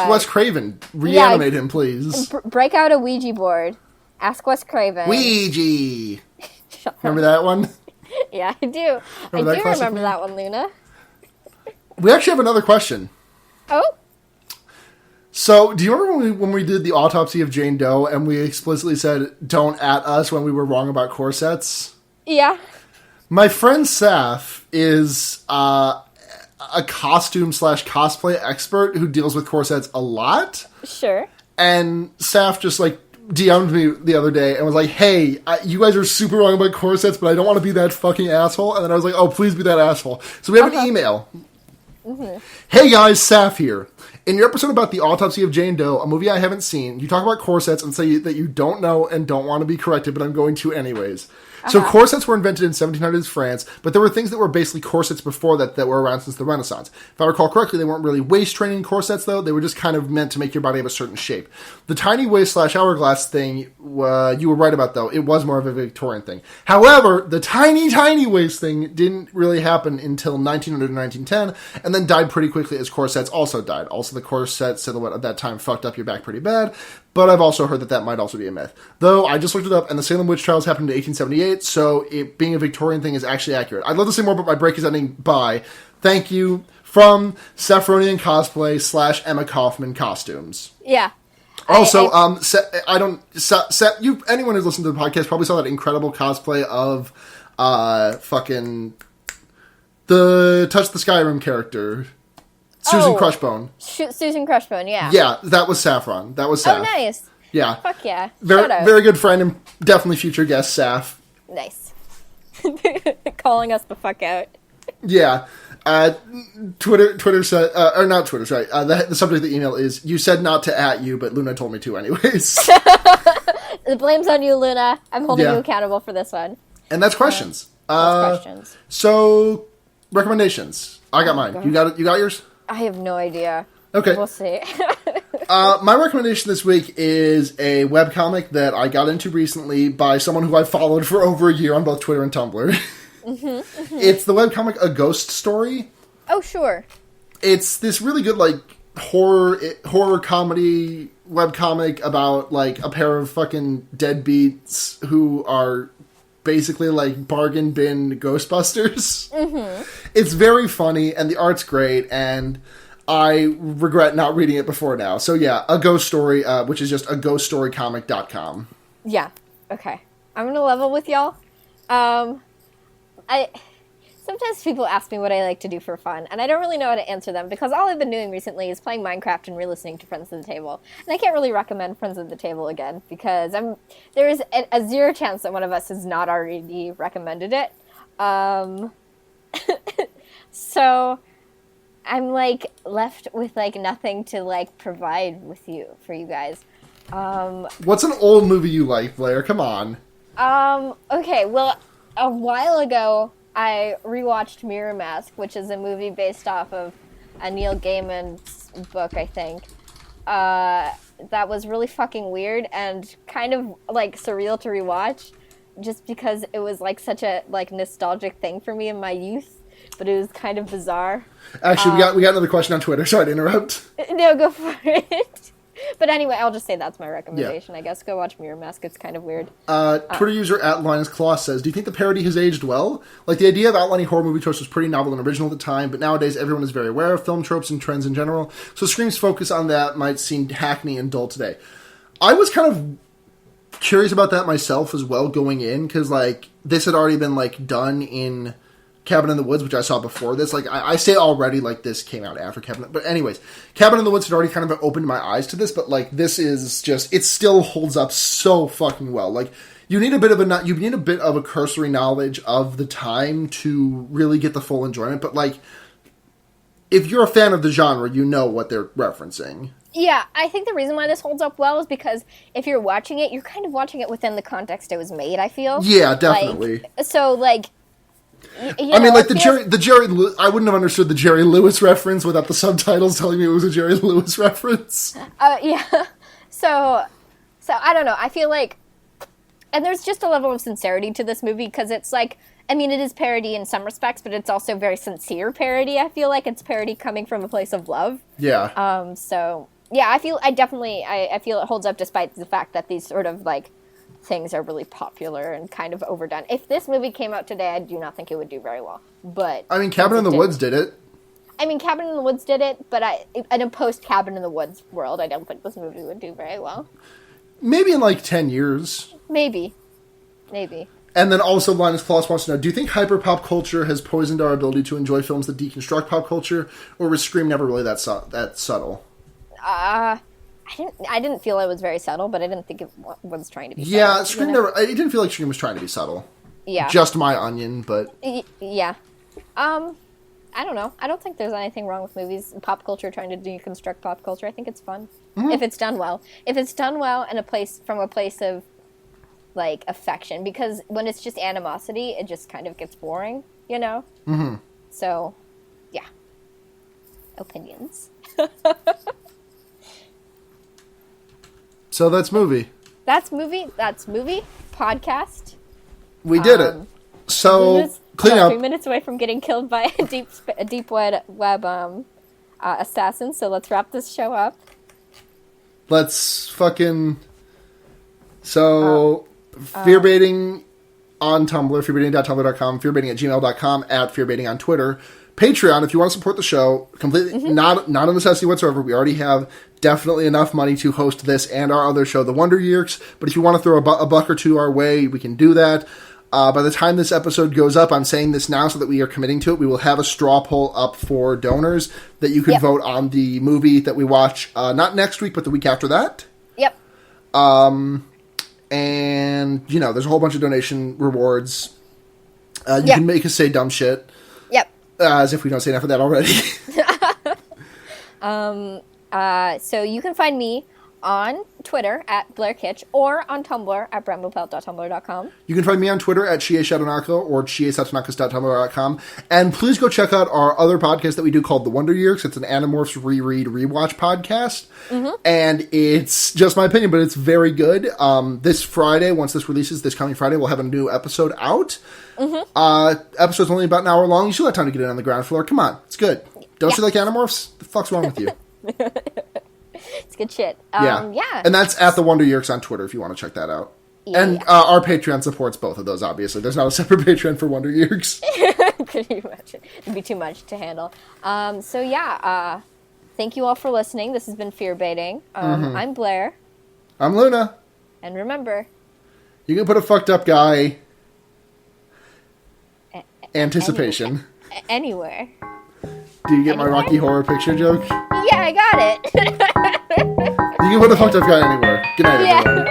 [SPEAKER 1] Wes Craven. Reanimate him, please.
[SPEAKER 3] Break out a Ouija board. Ask Wes Craven.
[SPEAKER 1] Ouija. Remember that one?
[SPEAKER 3] Yeah, I do. Remember that one, Luna.
[SPEAKER 1] We actually have another question.
[SPEAKER 3] Oh?
[SPEAKER 1] So, do you remember when we did the autopsy of Jane Doe and we explicitly said, don't at us when we were wrong about corsets?
[SPEAKER 3] Yeah.
[SPEAKER 1] My friend Saf is a costume/cosplay expert who deals with corsets a lot.
[SPEAKER 3] Sure.
[SPEAKER 1] And Saf just, DM'd me the other day and was like, hey, you guys are super wrong about corsets, but I don't want to be that fucking asshole. And then I was like, oh, please be that asshole. So we have an email. Mm-hmm. Hey guys, Saf here. In your episode about the autopsy of Jane Doe, a movie I haven't seen, you talk about corsets and say that you don't know and don't want to be corrected, but I'm going to anyways. So corsets were invented in 1700s France, but there were things that were basically corsets before that were around since the Renaissance. If I recall correctly, they weren't really waist-training corsets, though. They were just kind of meant to make your body have a certain shape. The tiny waist/hourglass thing, you were right about, though. It was more of a Victorian thing. However, the tiny waist thing didn't really happen until 1900 to 1910, and then died pretty quickly as corsets also died. Also, the corset silhouette at that time fucked up your back pretty bad. But I've also heard that might also be a myth. Though, I just looked it up, and the Salem witch trials happened in 1878, so it being a Victorian thing is actually accurate. I'd love to say more, but my break is ending by thank you from Sephronian Cosplay / Emma Kaufman Costumes.
[SPEAKER 3] Yeah.
[SPEAKER 1] Also, anyone who's listened to the podcast probably saw that incredible cosplay of the Touch the Skyrim character. Susan Crushbone.
[SPEAKER 3] Susan Crushbone, yeah.
[SPEAKER 1] Yeah, that was Saffron. That was Saf.
[SPEAKER 3] Oh, nice.
[SPEAKER 1] Yeah.
[SPEAKER 3] Fuck yeah.
[SPEAKER 1] Very good friend and definitely future guest, Saf.
[SPEAKER 3] Nice. Calling us the fuck out.
[SPEAKER 1] Yeah. Twitter said, or not Twitter, sorry. The subject of the email is, you said not to at you, but Luna told me to anyways.
[SPEAKER 3] The blame's on you, Luna. I'm holding you accountable for this one.
[SPEAKER 1] And that's questions.
[SPEAKER 3] That's questions.
[SPEAKER 1] So, recommendations. I got mine. You got yours?
[SPEAKER 3] I have no idea.
[SPEAKER 1] Okay.
[SPEAKER 3] We'll see.
[SPEAKER 1] My recommendation this week is a webcomic that I got into recently by someone who I've followed for over a year on both Twitter and Tumblr. It's the webcomic A Ghost Story.
[SPEAKER 3] Oh, sure.
[SPEAKER 1] It's this really good, horror comedy webcomic about, a pair of fucking deadbeats who are basically bargain bin Ghostbusters. Mm-hmm. It's very funny, and the art's great, and I regret not reading it before now. So yeah, A Ghost Story, which is just aghoststorycomic.com.
[SPEAKER 3] Yeah, okay. I'm gonna level with y'all. Sometimes people ask me what I like to do for fun, and I don't really know how to answer them, because all I've been doing recently is playing Minecraft and re-listening to Friends at the Table. And I can't really recommend Friends at the Table again, because there is a zero chance that one of us has not already recommended it. So I'm, left with, nothing to, provide for you guys.
[SPEAKER 1] What's an old movie you like, Blair? Come on.
[SPEAKER 3] Okay, well, a while ago, I rewatched MirrorMask, which is a movie based off of a Neil Gaiman's book, I think. That was really fucking weird and kind of like surreal to rewatch, just because it was like such a like nostalgic thing for me in my youth. But it was kind of bizarre.
[SPEAKER 1] Actually, we got another question on Twitter. Sorry to interrupt.
[SPEAKER 3] No, go for it. But anyway, I'll just say that's my recommendation. Yeah. I guess go watch MirrorMask. It's kind of weird.
[SPEAKER 1] Twitter user @LinusClaw says, do you think the parody has aged well? Like, the idea of outlining horror movie tropes was pretty novel and original at the time, but nowadays everyone is very aware of film tropes and trends in general, so Scream's focus on that might seem hackney and dull today. I was kind of curious about that myself as well going in, because, like, this had already been, like, done in Cabin in the Woods, which I saw before this. Like, I say already, like, this came out after Cabin. But anyways, Cabin in the Woods had already kind of opened my eyes to this, but, like, this is just, it still holds up so fucking well. Like, you need a bit of a cursory knowledge of the time to really get the full enjoyment, but, like, if you're a fan of the genre, you know what they're referencing.
[SPEAKER 3] Yeah, I think the reason why this holds up well is because if you're watching it, you're kind of watching it within the context it was made, I feel.
[SPEAKER 1] Yeah, definitely.
[SPEAKER 3] Like, so, like,
[SPEAKER 1] I mean, like, I wouldn't have understood the Jerry Lewis reference without the subtitles telling me it was a Jerry Lewis reference.
[SPEAKER 3] Yeah. So I don't know. I feel like, and there's just a level of sincerity to this movie, because it's like, I mean, it is parody in some respects, but it's also very sincere parody. I feel like it's parody coming from a place of love.
[SPEAKER 1] Yeah.
[SPEAKER 3] So, yeah, I feel it holds up despite the fact that these sort of, like, things are really popular and kind of overdone. If this movie came out today, I do not think it would do very well. But
[SPEAKER 1] I mean, Cabin in the Woods did it.
[SPEAKER 3] I mean, Cabin in the Woods did it, but in a post-Cabin in the Woods world, I don't think this movie would do very well.
[SPEAKER 1] Maybe in, like, 10 years.
[SPEAKER 3] Maybe.
[SPEAKER 1] And then also, Linus Claus wants to know, do you think hyper-pop culture has poisoned our ability to enjoy films that deconstruct pop culture, or was Scream never really that subtle?
[SPEAKER 3] I didn't feel it was very subtle, but I didn't think it was trying to be subtle.
[SPEAKER 1] Yeah, Scream never... It didn't feel like Scream was trying to be subtle.
[SPEAKER 3] Yeah.
[SPEAKER 1] Just my onion, but...
[SPEAKER 3] Yeah. I don't know. I don't think there's anything wrong with movies, pop culture, trying to deconstruct pop culture. I think it's fun. Mm-hmm. If it's done well. If it's done well from a place of, like, affection. Because when it's just animosity, it just kind of gets boring, you know?
[SPEAKER 1] Mm-hmm.
[SPEAKER 3] So, yeah. Opinions.
[SPEAKER 1] So that's movie.
[SPEAKER 3] That's movie. Podcast.
[SPEAKER 1] We did it. So, clean up.
[SPEAKER 3] 3 minutes away from getting killed by a deep web assassin, so let's wrap this show up.
[SPEAKER 1] Let's fucking... So, fearbaiting on Tumblr, fearbaiting.tumblr.com, fearbaiting@gmail.com, @fearbaiting on Twitter. Patreon, if you want to support the show, completely not a necessity whatsoever. We already have definitely enough money to host this and our other show, The Wonder Years. But if you want to throw a buck or two our way, we can do that. By the time this episode goes up, I'm saying this now so that we are committing to it, we will have a straw poll up for donors that you can vote on the movie that we watch, not next week, but the week after that.
[SPEAKER 3] Yep.
[SPEAKER 1] And, you know, there's a whole bunch of donation rewards. You can make us say dumb shit.
[SPEAKER 3] Yep.
[SPEAKER 1] As if we don't say enough of that already.
[SPEAKER 3] So you can find me on Twitter @BlairKitch or on Tumblr @brembopelt.tumblr.com.
[SPEAKER 1] You can find me on Twitter @ChiesShatonaka or chiesatonakas.tumblr.com. And please go check out our other podcast that we do called The Wonder Years. It's an Animorphs Reread Rewatch podcast. Mm-hmm. And it's just my opinion, but it's very good. This Friday, once this releases, this coming Friday, we'll have a new episode out. Mm-hmm. Episode's only about an hour long. You still have time to get in on the ground floor. Come on, it's good. Don't you like Animorphs? The fuck's wrong with you?
[SPEAKER 3] It's good shit. Yeah.
[SPEAKER 1] And that's @The Wonder Years on Twitter if you want to check that out.
[SPEAKER 3] Yeah,
[SPEAKER 1] and our Patreon supports both of those, obviously. There's not a separate Patreon for Wonder Years.
[SPEAKER 3] Could you imagine? It'd be too much to handle. Thank you all for listening. This has been Fear Baiting. I'm Blair.
[SPEAKER 1] I'm Luna.
[SPEAKER 3] And remember...
[SPEAKER 1] You can put a fucked up guy... Anticipation.
[SPEAKER 3] Anywhere.
[SPEAKER 1] Do you get my Rocky Horror Picture joke?
[SPEAKER 3] Yeah, I got it.
[SPEAKER 1] You can put a fucked up guy anywhere. Good night, everyone.